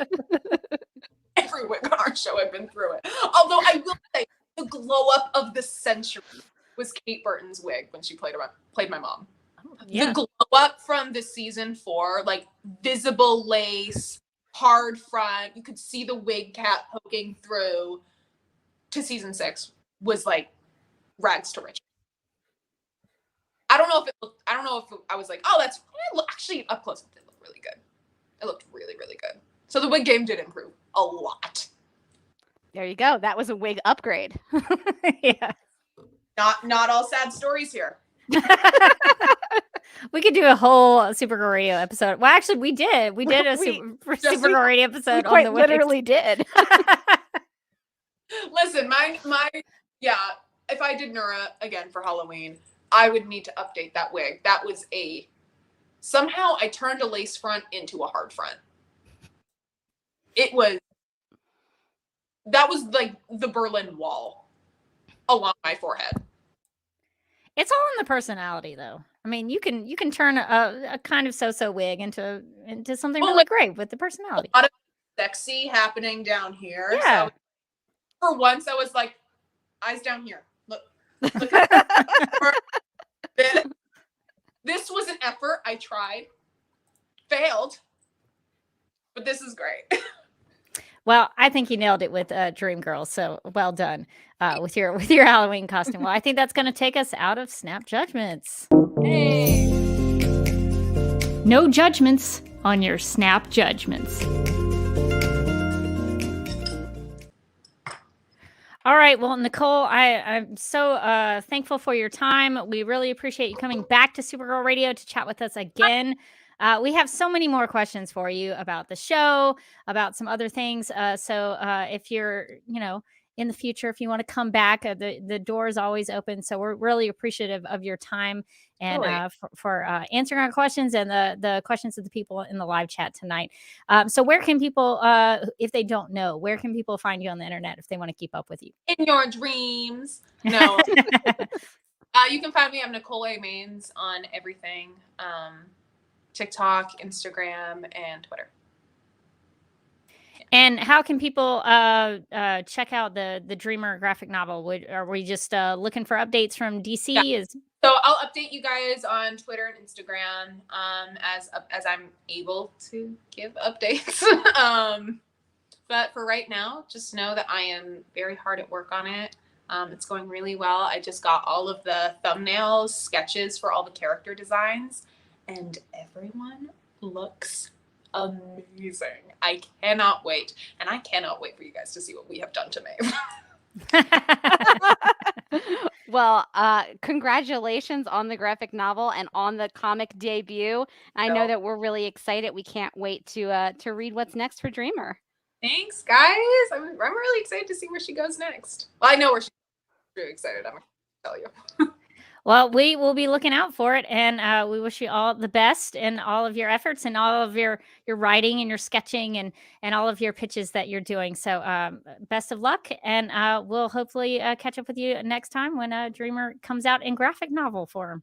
Every wig on our show had been through it. Although I will say, the glow-up of the century was Kate Burton's wig when she played my mom. Yeah. The glow-up from the season 4, visible lace, hard front, you could see the wig cap poking through, to season 6 was rags to riches. I don't know if I was oh, that's actually up close. It looked really good. It looked really, really good. So the wig game did improve a lot. There you go. That was a wig upgrade. Yeah. Not all sad stories here. We could do a whole Supergirl Radio episode. Well, actually, we did. We did a Supergirl Radio episode we quite on the literally did. Listen, if I did Nura again for Halloween, I would need to update that wig. That was somehow I turned a lace front into a hard front. That was the Berlin Wall along my forehead. It's all in the personality, though. I mean, you can turn a kind of so-so wig into something really great with the personality. A lot of sexy happening down here. Yeah. So for once, I was like, eyes down here. Look at this was an effort. I tried, failed, but this is great. Well, I think you nailed it with Dream Girl. So well done with your Halloween costume. Well, I think that's going to take us out of Snap Judgments. Hey. No judgments on your Snap Judgments. All right. Well, Nicole, I'm so thankful for your time. We really appreciate you coming back to Supergirl Radio to chat with us again. We have so many more questions for you about the show, about some other things. So if you're, in the future, if you want to come back, the door is always open. So we're really appreciative of your time and for answering our questions and the questions of the people in the live chat tonight. So where can people, if they don't know, where can people find you on the internet if they want to keep up with you? In your dreams. No. You can find me. I'm Nicole Maines on everything. TikTok, Instagram, and Twitter. And how can people check out the Dreamer graphic novel? Are we just looking for updates from DC? Yeah. So I'll update you guys on Twitter and Instagram as I'm able to give updates. But for right now, just know that I am very hard at work on it. It's going really well. I just got all of the thumbnails, sketches for all the character designs. And everyone looks amazing. I cannot wait. And I cannot wait for you guys to see what we have done to Maeve. Well, congratulations on the graphic novel and on the comic debut. I know that we're really excited. We can't wait to read what's next for Dreamer. Thanks, guys. I'm really excited to see where she goes next. Well, I know where she's really excited. I'm going to tell you. Well, we will be looking out for it, and we wish you all the best in all of your efforts and all of your writing and your sketching and all of your pitches that you're doing. So best of luck, and we'll hopefully catch up with you next time when Dreamer comes out in graphic novel form.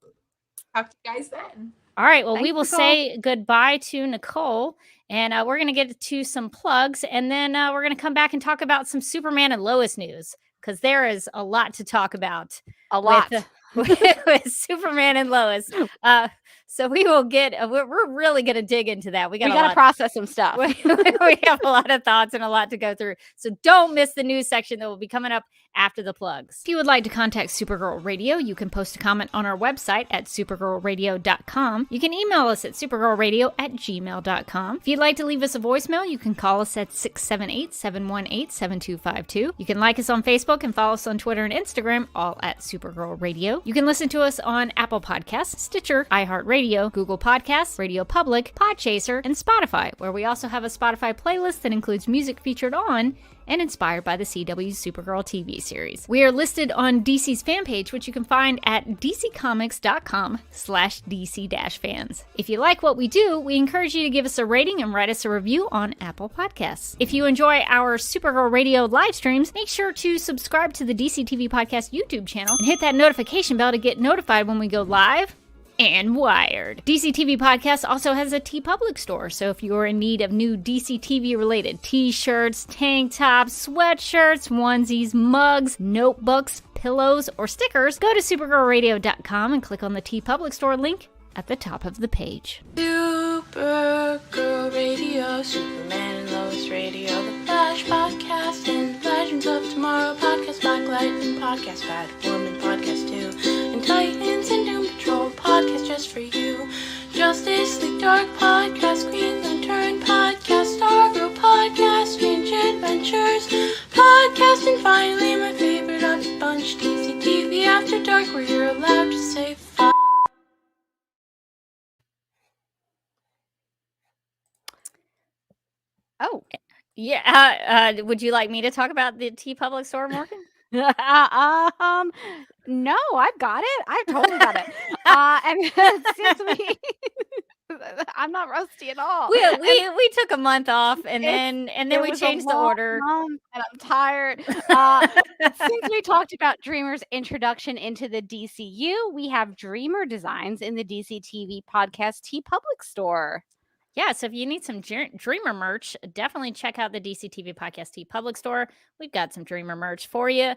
Talk to you guys then. All right. Well, Thanks, we will Nicole. say goodbye to Nicole, and we're going to get to some plugs, and then we're going to come back and talk about some Superman and Lois news, because there is a lot to talk about. A lot. With Superman and Lois. So we will get, we're really going to dig into that. We got to process some stuff. We have a lot of thoughts and a lot to go through. So don't miss the news section that will be coming up after the plugs. If you would like to contact Supergirl Radio, you can post a comment on our website at supergirlradio.com. You can email us at supergirlradio@gmail.com. If you'd like to leave us a voicemail, you can call us at 678-718-7252. You can like us on Facebook and follow us on Twitter and Instagram, all at Supergirl Radio. You can listen to us on Apple Podcasts, Stitcher, iHeartRadio, Google Podcasts, Radio Public, Podchaser, and Spotify, where we also have a Spotify playlist that includes music featured on and inspired by the CW's Supergirl TV series. We are listed on DC's fan page, which you can find at dccomics.com/DC-fans. If you like what we do, we encourage you to give us a rating and write us a review on Apple Podcasts. If you enjoy our Supergirl Radio live streams, make sure to subscribe to the DC TV Podcast YouTube channel and hit that notification bell to get notified when we go live and wired. DC TV Podcast also has a TeePublic store, so if you're in need of new DC TV related t-shirts, tank tops, sweatshirts, onesies, mugs, notebooks, pillows, or stickers, go to supergirlradio.com and click on the TeePublic store link at the top of the page. Supergirl Radio, Superman and Lois Radio, The Flash Podcast, and Legends of Tomorrow Podcast, Black Lightning Podcast, Batwoman Podcast 2, and Titans and Doom Patrol Podcast just for you. Justice League Dark Podcast, Green Lantern Podcast, Stargirl Podcast, Strange Adventures Podcast, and finally my favorite of the bunch, DC TV After Dark, where you're allowed to say fuck. Oh, yeah. Would you like me to talk about the TeePublic store, Morgan? No, I've got it. I've totally got it. And it seems to me I'm not rusty at all. We took a month off, and then It we was a changed the long order. month, and I'm tired. Since we talked about Dreamer's introduction into the DCU, we have Dreamer designs in the DC TV podcast T Public store. Yeah, so if you need some Dreamer merch, definitely check out the DC TV Podcast T Public Store. We've got some Dreamer merch for you.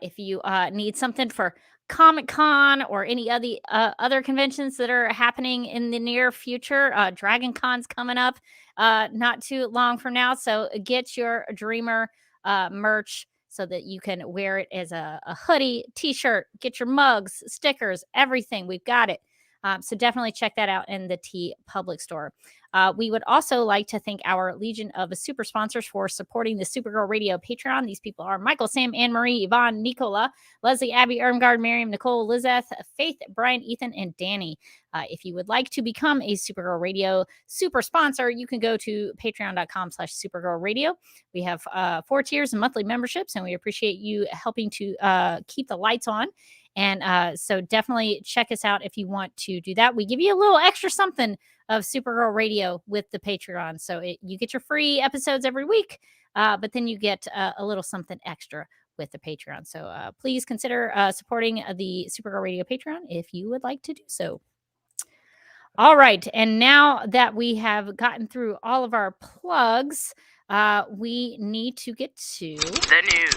If you need something for Comic-Con or any other conventions that are happening in the near future, Dragon Con's coming up not too long from now. So get your Dreamer merch so that you can wear it as a hoodie, t-shirt, get your mugs, stickers, everything. We've got it. So definitely check that out in the T Public Store. We would also like to thank our Legion of super sponsors for supporting the Supergirl Radio Patreon. These people are Michael, Sam, Anne-Marie, Yvonne, Nicola, Leslie, Abby, Ermgard, Miriam, Nicole, Lizeth, Faith, Brian, Ethan, and Danny. If you would like to become a Supergirl Radio super sponsor, you can go to patreon.com/Supergirl Radio. We have 4 tiers and monthly memberships, and we appreciate you helping to keep the lights on. And so definitely check us out if you want to do that. We give you a little extra something of Supergirl Radio with the Patreon. So you get your free episodes every week, but then you get a little something extra with the Patreon. So please consider supporting the Supergirl Radio Patreon if you would like to do so. All right. And now that we have gotten through all of our plugs, we need to get to The news.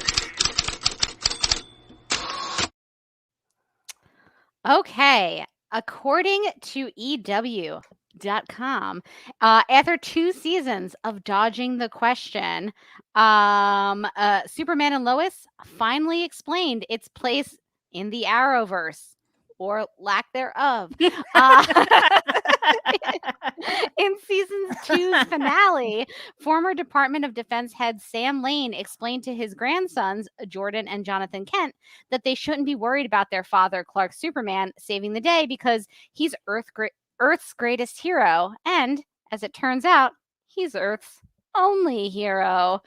Okay. According to EW.com, after 2 seasons of dodging the question, Superman and Lois finally explained its place in the Arrowverse, or lack thereof. In season 2's finale, former Department of Defense head Sam Lane explained to his grandsons, Jordan and Jonathan Kent, that they shouldn't be worried about their father, Clark Superman, saving the day because he's Earth's greatest hero. And, as it turns out, he's Earth's only hero.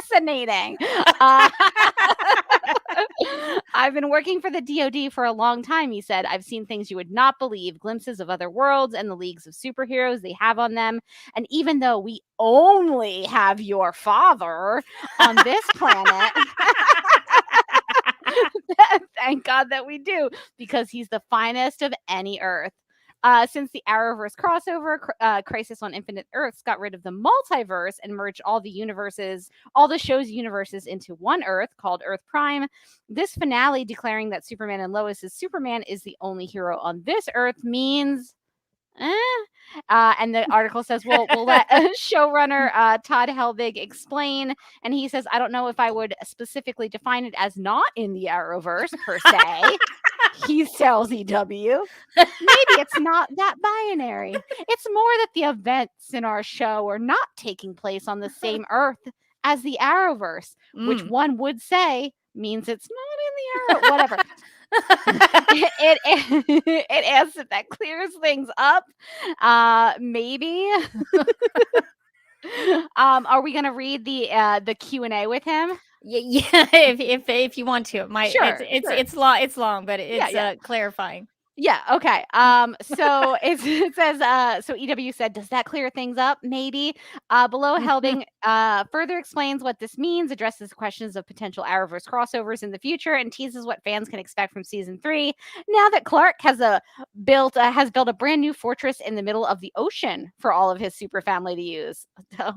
Fascinating. I've been working for the DoD for a long time, he said. I've seen things you would not believe, glimpses of other worlds and the leagues of superheroes they have on them. And even though we only have your father on this planet, thank God that we do, because he's the finest of any Earth. Since the Arrowverse crossover, Crisis on Infinite Earths got rid of the multiverse and merged all the show's universes into one Earth called Earth Prime. This finale declaring that Superman and Lois's Superman is the only hero on this Earth means... and the article says, we'll let showrunner Todd Helbig explain. And he says, I don't know if I would specifically define it as not in the Arrowverse per se. He tells EW. Maybe it's not that binary. It's more that the events in our show are not taking place on the same Earth as the Arrowverse, which one would say means it's not in the Arrow. Whatever. It asks if that clears things up. Maybe. Are we gonna read the Q&A with him? Yeah, if you want to, it might. Sure, it's long, but it's clarifying. Yeah. Okay. So it says, so EW said, does that clear things up? Maybe. Below, Helbing further explains what this means, addresses questions of potential Arrowverse crossovers in the future, and teases what fans can expect from season 3. Now that Clark has built a brand new fortress in the middle of the ocean for all of his super family to use. So,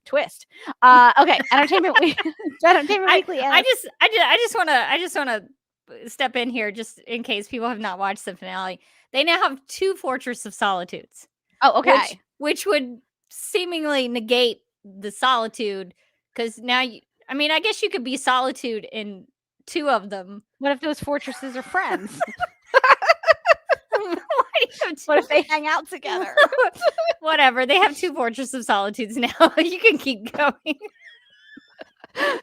twist. Okay. Entertainment Weekly. I just want to step in here just in case people have not watched the finale. They now have 2 Fortress of Solitudes. Oh, okay. Which would seemingly negate the solitude, because now I guess you could be solitude in 2 of them. What if those fortresses are friends? What if they hang out together? Whatever. They have 2 Fortress of Solitudes now. You can keep going.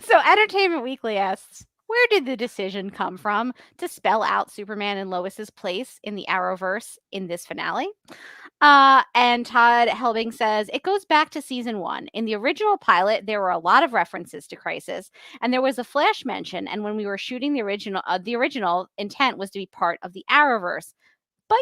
So Entertainment Weekly asks, where did the decision come from to spell out Superman and Lois's place in the Arrowverse in this finale? And Todd Helbing says, it goes back to season 1. In the original pilot, there were a lot of references to Crisis, and there was a Flash mention, and when we were shooting the original intent was to be part of the Arrowverse. But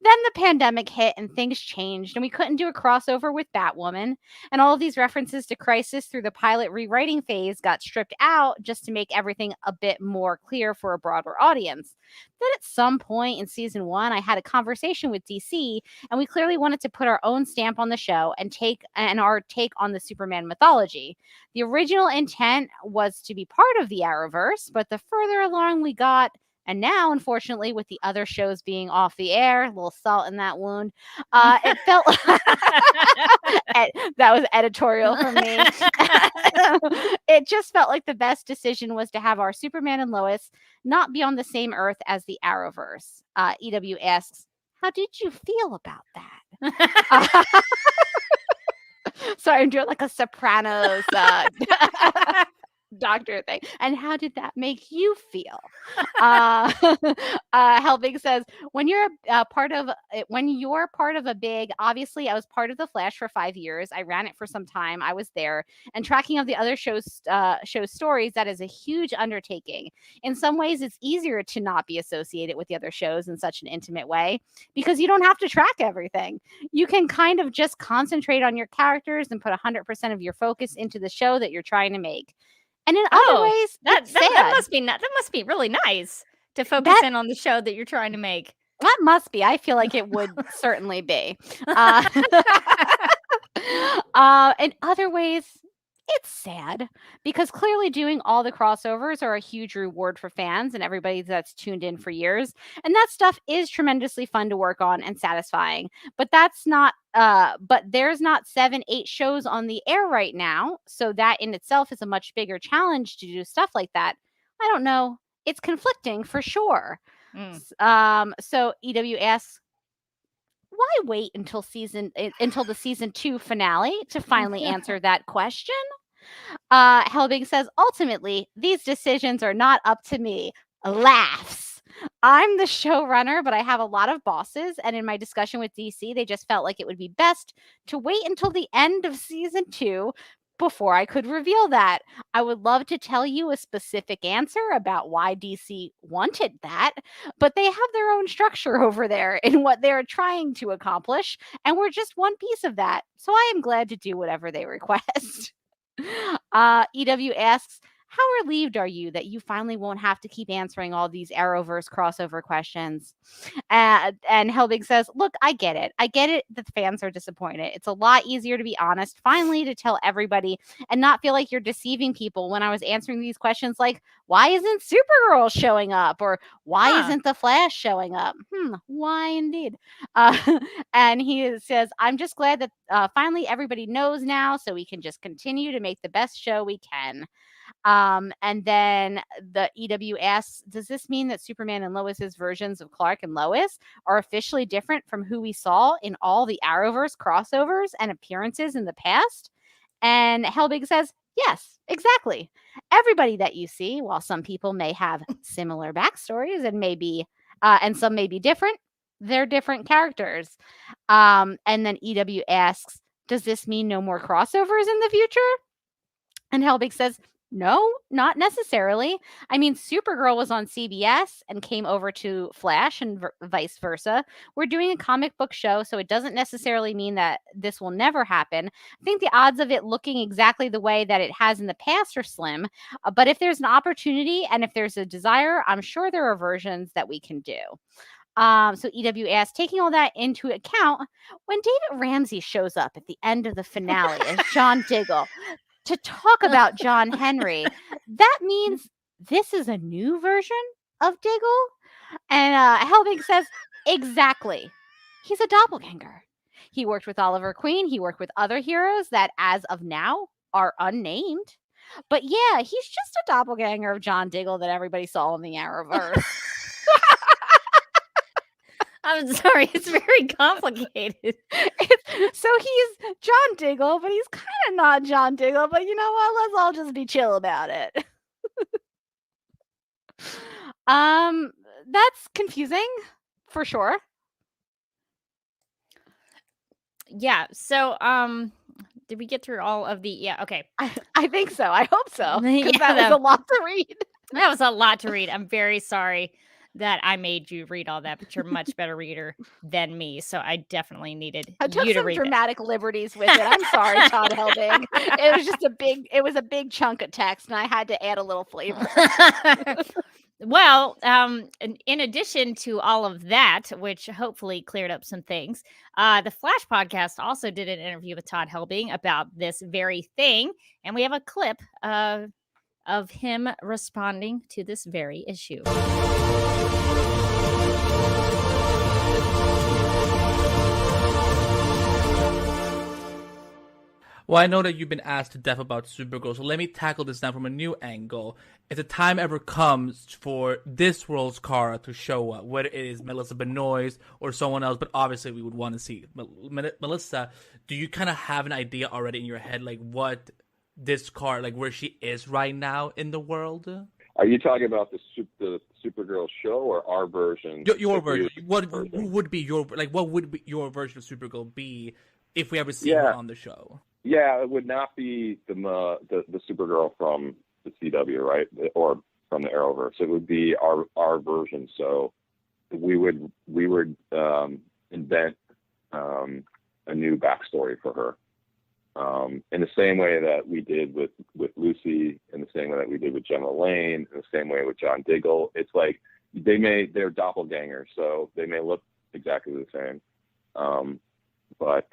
then the pandemic hit and things changed, and we couldn't do a crossover with Batwoman. And all of these references to Crisis through the pilot rewriting phase got stripped out just to make everything a bit more clear for a broader audience. Then at some point in season 1, I had a conversation with DC, and we clearly wanted to put our own stamp on the show and our take on the Superman mythology. The original intent was to be part of the Arrowverse, but the further along we got, and now, unfortunately, with the other shows being off the air, a little salt in that wound, it felt that was editorial from me. It just felt like the best decision was to have our Superman and Lois not be on the same Earth as the Arrowverse. EW asks, how did you feel about that? Sorry, I'm doing like a Sopranos doctor thing. And how did that make you feel? Helbig says, when you're part of a big, obviously I was part of the Flash for 5 years. I ran it for some time. I was there, and tracking of the other shows stories, that is a huge undertaking. In some ways, it's easier to not be associated with the other shows in such an intimate way because you don't have to track everything. You can kind of just concentrate on your characters and put 100% of your focus into the show that you're trying to make. And in other ways, that must be really nice to focus in on the show that you're trying to make. That must be. I feel like it would certainly be. In other ways, it's sad because clearly doing all the crossovers are a huge reward for fans and everybody that's tuned in for years. And that stuff is tremendously fun to work on and satisfying. But there's not 7-8 shows on the air right now. So that in itself is a much bigger challenge to do stuff like that. I don't know. It's conflicting for sure. So EW asks, why wait until the season 2 finale to finally answer that question? Helbig says, ultimately, these decisions are not up to me. Laughs. I'm the showrunner, but I have a lot of bosses, and in my discussion with DC, they just felt like it would be best to wait until the end of season 2 before I could reveal that. I would love to tell you a specific answer about why DC wanted that, but they have their own structure over there in what they're trying to accomplish, and we're just one piece of that. So I am glad to do whatever they request. EW asks, how relieved are you that you finally won't have to keep answering all these Arrowverse crossover questions? And Helbig says, look, I get it. I get it that the fans are disappointed. It's a lot easier to be honest, finally, to tell everybody and not feel like you're deceiving people when I was answering these questions like, why isn't Supergirl showing up? Or why isn't the Flash showing up? Why indeed? And he says, I'm just glad that finally everybody knows now, so we can just continue to make the best show we can. And then the EW asks, does this mean that Superman and Lois's versions of Clark and Lois are officially different from who we saw in all the Arrowverse crossovers and appearances in the past? And Helbig says, yes, exactly. Everybody that you see, while some people may have similar backstories and some may be different, they're different characters. And then EW asks, does this mean no more crossovers in the future? And Helbig says, no, not necessarily. I mean, Supergirl was on CBS and came over to Flash and vice versa. We're doing a comic book show, so it doesn't necessarily mean that this will never happen. I think the odds of it looking exactly the way that it has in the past are slim. But if there's an opportunity and if there's a desire, I'm sure there are versions that we can do. So EW asks, taking all that into account, when David Ramsey shows up at the end of the finale as John Diggle, to talk about John Henry, that means this is a new version of Diggle? And Helbig says, exactly. He's a doppelganger. He worked with Oliver Queen. He worked with other heroes that, as of now, are unnamed. But yeah, he's just a doppelganger of John Diggle that everybody saw in the Arrowverse. I'm sorry, it's very complicated. So he's John Diggle, but he's kind of not John Diggle. But you know what? Let's all just be chill about it. That's confusing for sure. Yeah. So, did we get through all of the? Yeah. Okay. I think so. I hope so. Yeah, that was a lot to read. That was a lot to read. I'm very sorry. that I made you read all that, but you're a much better reader than me. So I definited needed I took you to some read dramatic liberties with it. I'm sorry, Todd Helbig. It was just a big chunk of text, and I had to add a little flavor. Well, in addition to all of that, which hopefully cleared up some things, the Flash podcast also did an interview with Todd Helbig about this very thing, and we have a clip of him responding to this very issue. Well, I know that you've been asked to death about Supergirl, so let me tackle this now from a new angle. If the time ever comes for this world's Kara to show up, whether it is Melissa Benoist or someone else, but obviously we would want to see Melissa, do you kind of have an idea already in your head, like what this Kara, like where she is right now in the world? Are you talking about the Supergirl show or our version? Your version. What would be your version of Supergirl be if we ever see her on the show? Yeah, it would not be the Supergirl from the CW, right, or from the Arrowverse. It would be our version. So we would invent a new backstory for her, in the same way that we did with Lucy, in the same way that we did with General Lane, in the same way with John Diggle. It's like they're doppelgangers, so they may look exactly the same, but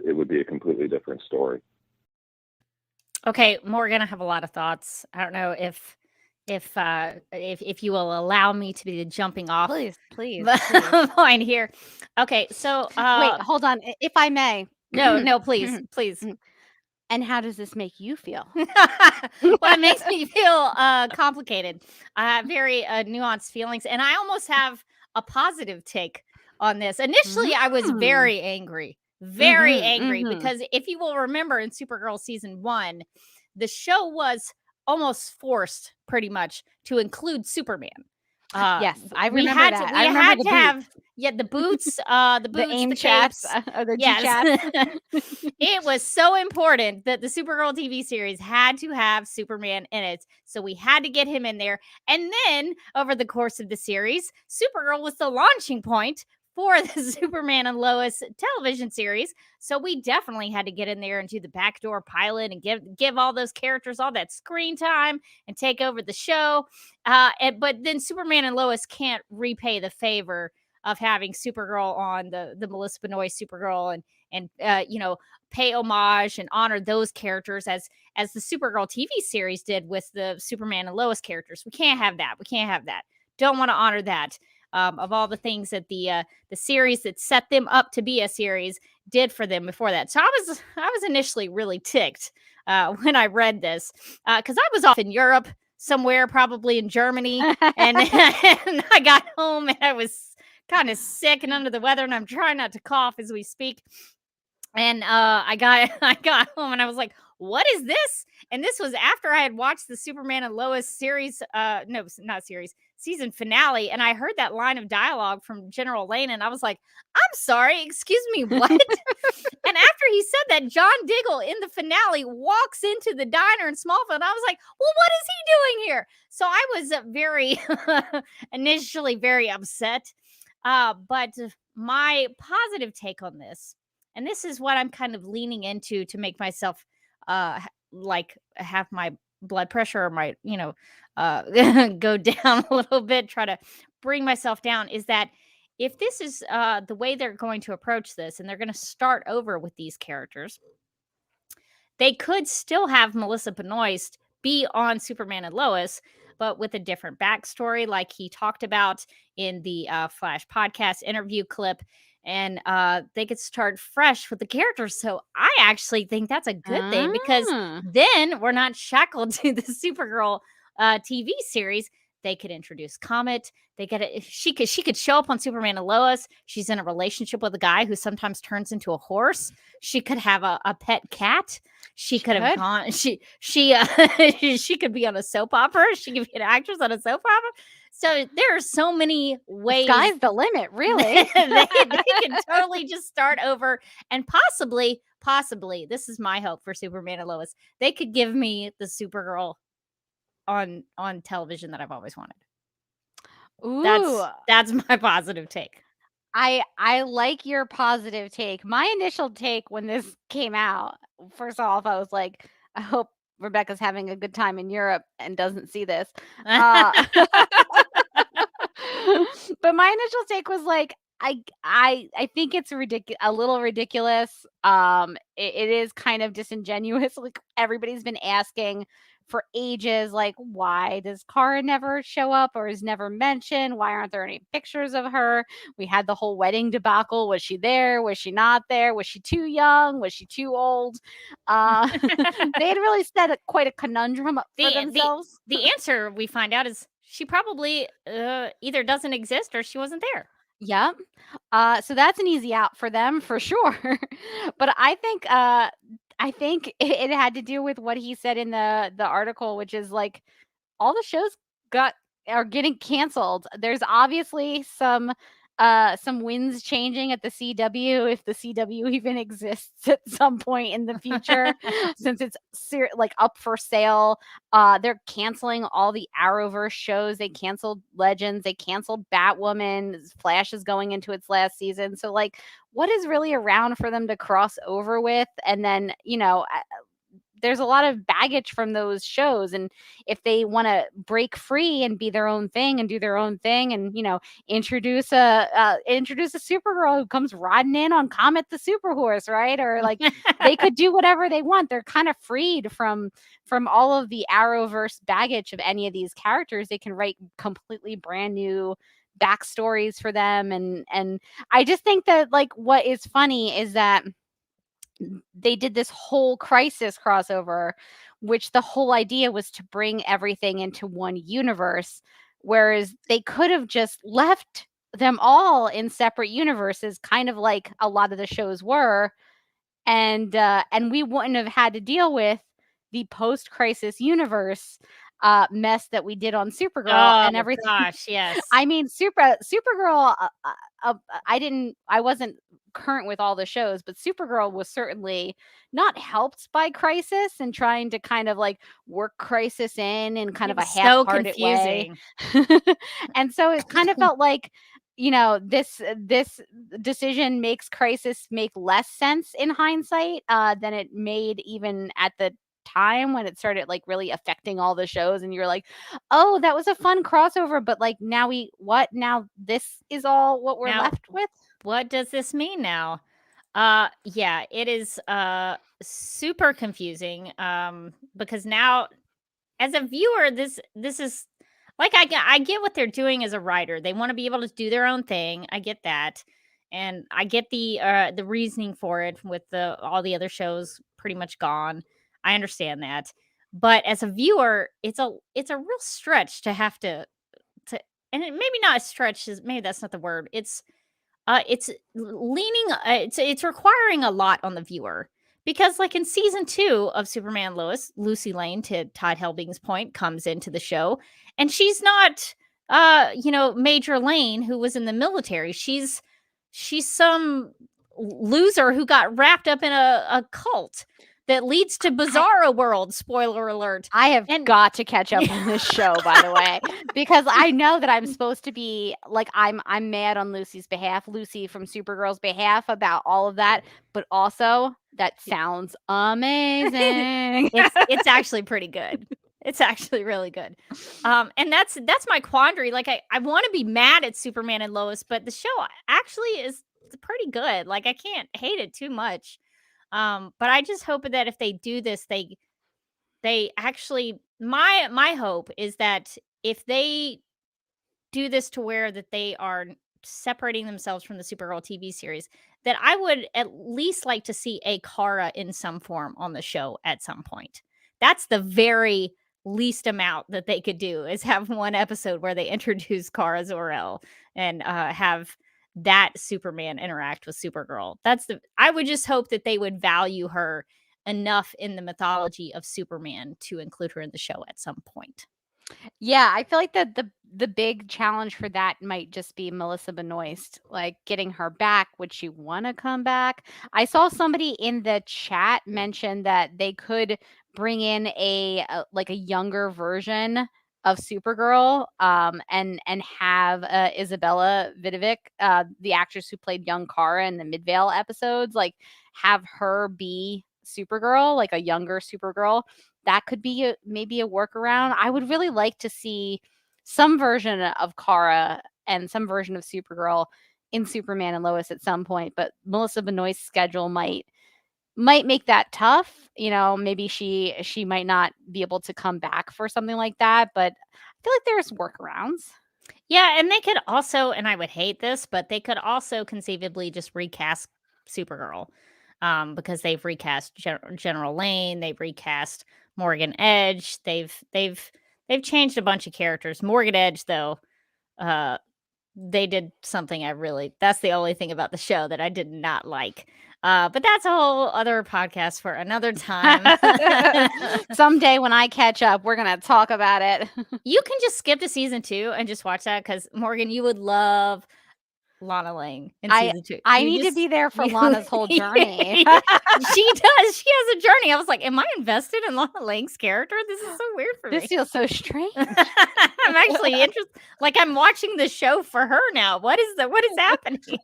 it would be a completely different story. Okay, Morgan, I have a lot of thoughts. I don't know if you will allow me to be the jumping off Please. point here. Okay, so Wait, hold on. If I may. No, please. And how does this make you feel? Well, it makes me feel complicated. I have very nuanced feelings, and I almost have a positive take on this. Initially, I was very angry. Because if you will remember in Supergirl season 1, the show was almost forced pretty much to include Superman. Yes, I remember that. We had to have the boots, the aim the chats, capes. or the G-chats. It was so important that the Supergirl TV series had to have Superman in it. So we had to get him in there. And then over the course of the series, Supergirl was the launching point for the Superman and Lois television series. So we definitely had to get in there and do the backdoor pilot and give all those characters all that screen time and take over the show. But then Superman and Lois can't repay the favor of having Supergirl on the Melissa Benoist Supergirl and pay homage and honor those characters as the Supergirl TV series did with the Superman and Lois characters. We can't have that. Don't want to honor that. Of all the things that the series that set them up to be a series did for them before that. So I was initially really ticked when I read this because I was off in Europe somewhere, probably in Germany, and I got home and I was kind of sick and under the weather, and I'm trying not to cough as we speak. And I got home and I was like, what is this? And this was after I had watched the Superman and Lois series, season finale. And I heard that line of dialogue from General Lane. And I was like, I'm sorry, excuse me, what? And after he said that, John Diggle in the finale walks into the diner in Smallville. And I was like, well, what is he doing here? So I was initially very upset. But my positive take on this, and this is what I'm kind of leaning into to make myself have my blood pressure or my, go down a little bit, try to bring myself down, is that if this is the way they're going to approach this and they're going to start over with these characters, they could still have Melissa Benoist be on Superman and Lois, but with a different backstory, like he talked about in the Flash podcast interview clip. And they could start fresh with the characters. So I actually think that's a good thing, because then we're not shackled to the Supergirl TV series. They could introduce Comet. She could show up on Superman and Lois. She's in a relationship with a guy who sometimes turns into a horse. She could have a pet cat. She could have gone. She could be on a soap opera. She could be an actress on a soap opera. So there are so many ways. The sky's the limit, really. they can totally just start over, and possibly, this is my hope for Superman and Lois. They could give me the Supergirl on television that I've always wanted. Ooh, That's my positive take. I like your positive take. My initial take when this came out, first off, I was like, I hope Rebecca's having a good time in Europe and doesn't see this. But my initial take was like, I think it's a little ridiculous. It is kind of disingenuous. Like everybody's been asking for ages, like, why does Kara never show up or is never mentioned? Why aren't there any pictures of her? We had the whole wedding debacle. Was she there? Was she not there? Was she too young? Was she too old? They had really set quite a conundrum up for themselves. The answer we find out is she probably either doesn't exist or she wasn't there. Yep. So that's an easy out for them for sure. But I think it had to do with what he said in the article, which is like all the shows are getting canceled. There's obviously some winds changing at the CW, if the CW even exists at some point in the future, since it's like up for sale. They're canceling all the Arrowverse shows. They canceled Legends. They canceled Batwoman. Flash is going into its last season. So like, what is really around for them to cross over with? And then, there's a lot of baggage from those shows, and if they want to break free and be their own thing and do their own thing and introduce a Supergirl who comes riding in on Comet the Superhorse, right? Or like they could do whatever they want. They're kind of freed from all of the Arrowverse baggage of any of these characters. They can write completely brand new backstories for them, and I just think that like what is funny is that they did this whole Crisis crossover, which the whole idea was to bring everything into one universe, whereas they could have just left them all in separate universes, kind of like a lot of the shows were, and we wouldn't have had to deal with the post-Crisis universe mess that we did on Supergirl and everything. Gosh, yes. I mean, Supergirl. I wasn't current with all the shows, but Supergirl was certainly not helped by Crisis and trying to kind of like work Crisis in kind of a half-hearted way. And so it kind of felt like, this decision makes Crisis make less sense in hindsight than it made even at the time when it started like really affecting all the shows, and you're like, oh, that was a fun crossover, but like now this is all what we're left with. What does this mean now? Yeah, it is super confusing because now as a viewer, this is like I get what they're doing as a writer. They want to be able to do their own thing. I get that. And I get the reasoning for it with all the other shows pretty much gone. I understand that. But as a viewer, it's a real stretch to have to and it maybe not a stretch, maybe that's not the word. It's leaning it's requiring a lot on the viewer. Because like in season 2 of Superman Lois, Lucy Lane, to Todd Helbing's point, comes into the show, and she's not Major Lane, who was in the military. She's some loser who got wrapped up in a cult that leads to Bizarro World. Spoiler alert. I have got to catch up on this show, by the way, because I know that I'm supposed to be like, I'm mad on Lucy's behalf, Lucy from Supergirl's behalf about all of that, but also that sounds amazing. It's actually pretty good. It's actually really good. And that's my quandary. Like I want to be mad at Superman and Lois, but the show actually is pretty good. Like I can't hate it too much. But I just hope that if they do this, they actually, my hope is that if they do this to where that they are separating themselves from the Supergirl TV series, that I would at least like to see a Kara in some form on the show at some point. That's the very least amount that they could do, is have one episode where they introduce Kara Zor-El and have that Superman interact with Supergirl. I would just hope that they would value her enough in the mythology of Superman to include her in the show at some point. Yeah, I feel like the big challenge for that might just be Melissa Benoist, like getting her back. Would she want to come back? I saw somebody in the chat mention that they could bring in a younger version of Supergirl, and have Isabella Vidovic, the actress who played young Kara in the Midvale episodes, like have her be Supergirl, like a younger Supergirl. That could be maybe a workaround. I would really like to see some version of Kara and some version of Supergirl in Superman and Lois at some point, but Melissa Benoist's schedule might make that tough. Maybe she might not be able to come back for something like that, but I feel like there's workarounds. Yeah, and they could also, and I would hate this, but they could also conceivably just recast Supergirl, because they've recast General Lane, they've recast Morgan Edge, they've changed a bunch of characters. Morgan Edge, though, they did something that's the only thing about the show that I did not like. But that's a whole other podcast for another time. Someday when I catch up, we're going to talk about it. You can just skip to season 2 and just watch that, because Morgan, you would love Lana Lang in season 2. I need to be there for Lana's whole journey. She does. She has a journey. I was like, am I invested in Lana Lang's character? This is so weird for me. This feels so strange. I'm actually interested. Like, I'm watching the show for her now. What is happening?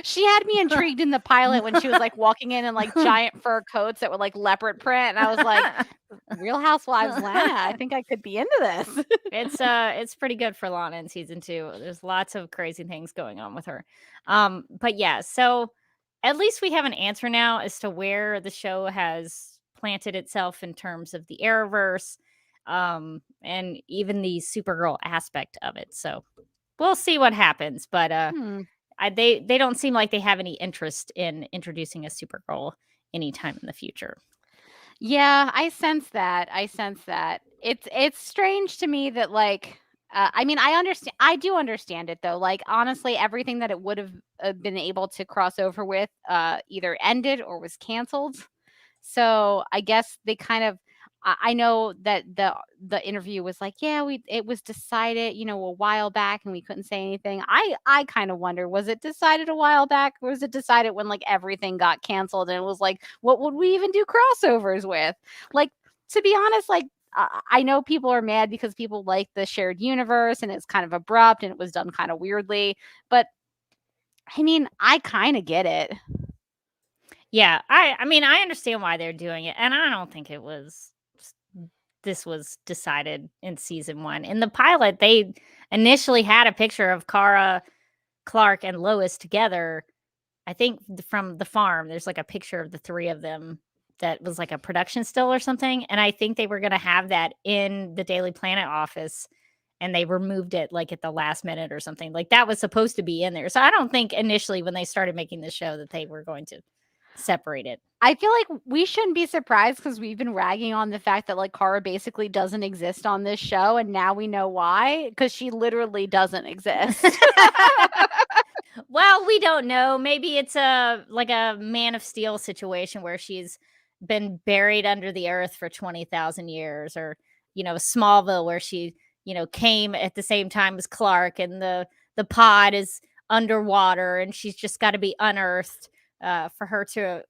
She had me intrigued in the pilot when she was like walking in like giant fur coats that were like leopard print, and I was like, Real Housewives Lana, I think I could be into this. It's pretty good for Lana in season 2. There's lots of crazy things going on with her. But yeah, so at least we have an answer now as to where the show has planted itself in terms of the Arrowverse, and even the Supergirl aspect of it. So we'll see what happens, but they don't seem like they have any interest in introducing a Supergirl anytime in the future. Yeah, I sense that. It's strange to me that like I mean, I do understand it though. Like honestly, everything that it would have been able to cross over with either ended or was canceled. So I guess they kind of I know that the interview was like, yeah, it was decided, a while back and we couldn't say anything. I kind of wonder, was it decided a while back, or was it decided when like everything got canceled and it was like, what would we even do crossovers with? Like, to be honest, like I know people are mad because people like the shared universe and it's kind of abrupt and it was done kind of weirdly, but I mean, I kind of get it. Yeah, I mean, I understand why they're doing it, and I don't think this was decided in season 1. In the pilot, they initially had a picture of Kara, Clark, and Lois together. I think from the farm, there's like a picture of the three of them that was like a production still or something. And I think they were going to have that in the Daily Planet office, and they removed it like at the last minute or something. Like that was supposed to be in there. So I don't think initially when they started making the show that they were going to separate it. I feel like we shouldn't be surprised because we've been ragging on the fact that like Kara basically doesn't exist on this show, and now we know why, because she literally doesn't exist. Well, we don't know. Maybe it's like a Man of Steel situation where she's been buried under the earth for 20,000 years, or Smallville where she came at the same time as Clark, and the pod is underwater and she's just got to be unearthed for her to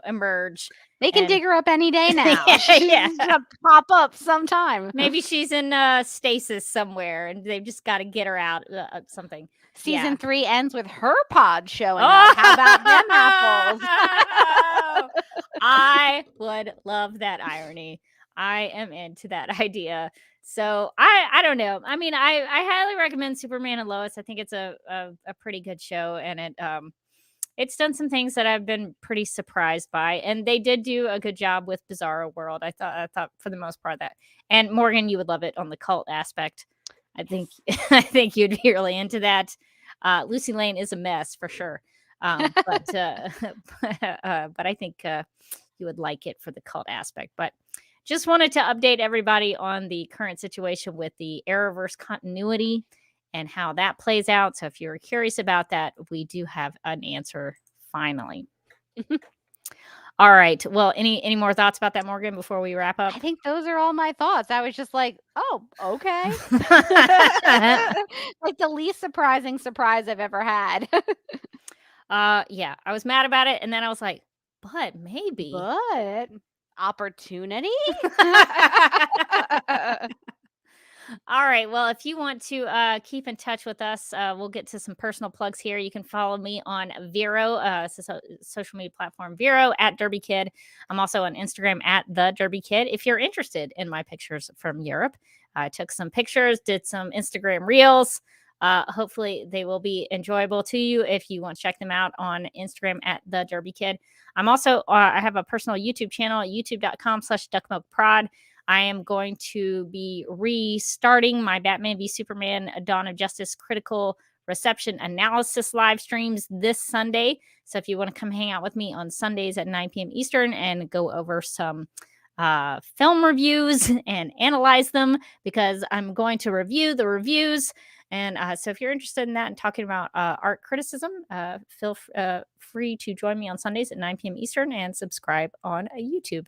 emerge. They can dig her up any day now. Yeah. She's gonna pop up sometime. Maybe she's in stasis somewhere and they've just got to get her out. Something. Season 3 ends with her pod showing up. How about them apples? I would love that irony. I am into that idea. So I don't know. I mean, I highly recommend Superman and Lois. I think it's a pretty good show, and it's done some things that I've been pretty surprised by, and they did do a good job with Bizarro World. I thought for the most part that, and Morgan, you would love it on the cult aspect. I think you'd be really into that. Lucy Lane is a mess for sure, but I think you would like it for the cult aspect. But just wanted to update everybody on the current situation with the Arrowverse continuity and how that plays out. So if you're curious about that, we do have an answer finally. All right. Well, any more thoughts about that, Morgan, before we wrap up? I think those are all my thoughts. I was just like, oh, okay. Like the least surprising surprise I've ever had. Yeah, I was mad about it. And then I was like, but maybe. But opportunity? All right. Well, if you want to keep in touch with us, we'll get to some personal plugs here. You can follow me on Vero, social media platform Vero at Derby Kid. I'm also on Instagram at the Derby Kid. If you're interested in my pictures from Europe, I took some pictures, did some Instagram reels. Hopefully they will be enjoyable to you if you want to check them out on Instagram at the Derby Kid. I'm also, I have a personal YouTube channel at youtube.com/duckmilkprod. I am going to be restarting my Batman v Superman Dawn of Justice critical reception analysis live streams this Sunday. So if you want to come hang out with me on Sundays at 9 p.m. Eastern and go over some film reviews and analyze them, because I'm going to review the reviews. And so if you're interested in that and talking about art criticism, feel free to join me on Sundays at 9 p.m. Eastern and subscribe on YouTube.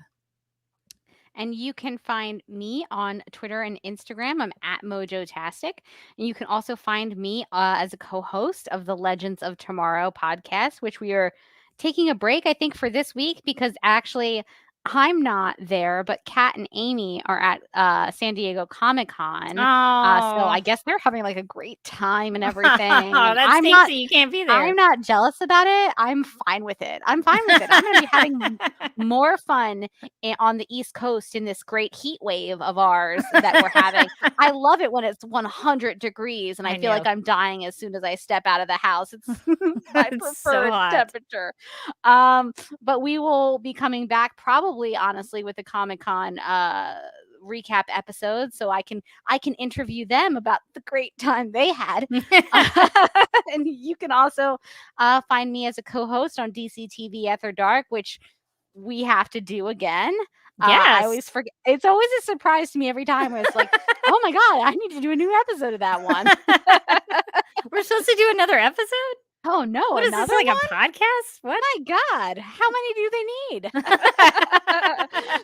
And you can find me on Twitter and Instagram. I'm at Mojotastic. And you can also find me as a co-host of the Legends of Tomorrow podcast, which we are taking a break, I think, for this week, because actually I'm not there, but Kat and Amy are at San Diego Comic-Con. So I guess they're having like a great time and everything. That stinks that you can't be there. I'm not jealous about it. I'm fine with it. I'm going to be having more fun on the East Coast in this great heat wave of ours that we're having. I love it when it's 100 degrees and I feel like I'm dying as soon as I step out of the house. It's my preferred temperature. But we will be coming back probably, honestly, with the Comic-Con recap episode, so I can interview them about the great time they had. And you can also find me as a co-host on DC TV After Dark, which we have to do again. Yes. I always forget. It's always a surprise to me every time. It's like, oh my God, I need to do a new episode of that one. We're supposed to do another episode? Oh no! What is this, like a podcast? What? My God, how many do they need?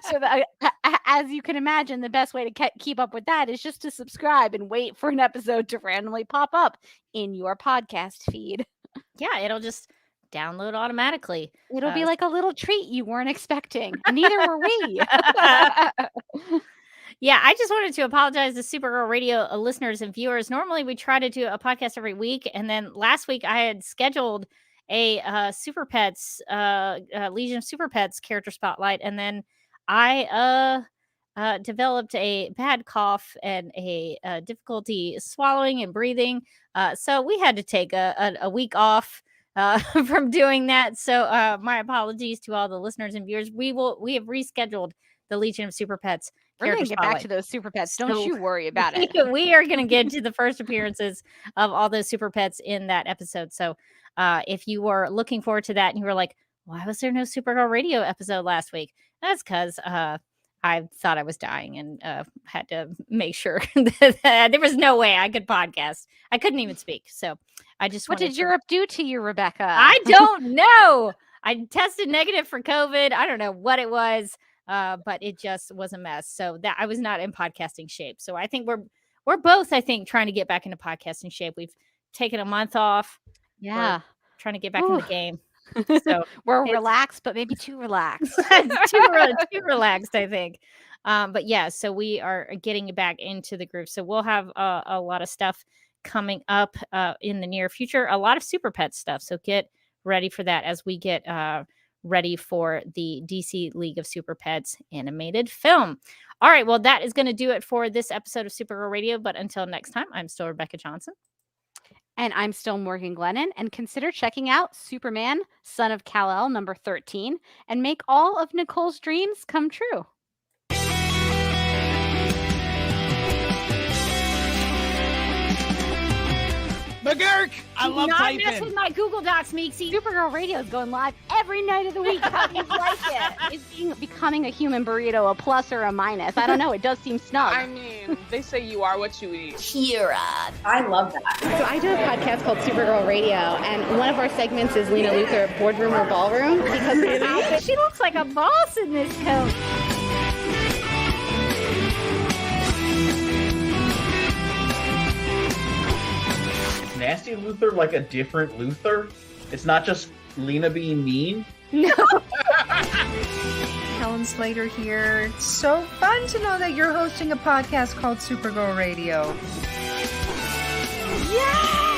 So as you can imagine, the best way to keep up with that is just to subscribe and wait for an episode to randomly pop up in your podcast feed. Yeah, it'll just download automatically. It'll be like a little treat you weren't expecting. Neither were we. Yeah, I just wanted to apologize to Supergirl Radio listeners and viewers. Normally, we try to do a podcast every week, and then last week I had scheduled a Super Pets, Legion of Super Pets character spotlight, and then I developed a bad cough and a difficulty swallowing and breathing, so we had to take a week off from doing that. So my apologies to all the listeners and viewers. We have rescheduled the Legion of Super Pets. We're going to get back to those Super Pets. Don't you worry about it. We are going to get to the first appearances of all those Super Pets in that episode. So if you were looking forward to that and you were like, why was there no Supergirl Radio episode last week? That's because I thought I was dying and had to make sure that there was no way I could podcast. I couldn't even speak. So I just What did Europe do to you, Rebecca? I don't know. I tested negative for COVID. I don't know what it was. But it just was a mess. So that I was not in podcasting shape. So I think we're both, I think, trying to get back into podcasting shape. We've taken a month off. Yeah. We're trying to get back in the game. So we're relaxed, but maybe too relaxed. too relaxed, I think. But yeah, so we are getting back into the groove. So we'll have a lot of stuff coming up in the near future. A lot of Super Pet stuff. So get ready for that as we get ready for the DC League of Super Pets animated film. All right, well, that is going to do it for this episode of Supergirl Radio. But until next time, I'm still Rebecca Johnson. And I'm still Morgan Glennon. And consider checking out Superman, Son of Kal-El, number 13, and make all of Nicole's dreams come true. McGurk! I love typing. Not mess with my Google Docs, Meeksy. Supergirl Radio is going live every night of the week. How do you like it? Is becoming a human burrito a plus or a minus? I don't know. It does seem snug. I mean, they say you are what you eat. Kira. I love that. So I do a podcast called Supergirl Radio, and one of our segments is Lena Luthor, Boardroom or Ballroom, because she looks like a boss in this coat. Nasty Luthor like a different Luthor? It's not just Lena being mean? No. Ellen Slater here. It's so fun to know that you're hosting a podcast called Supergirl Radio. Yeah!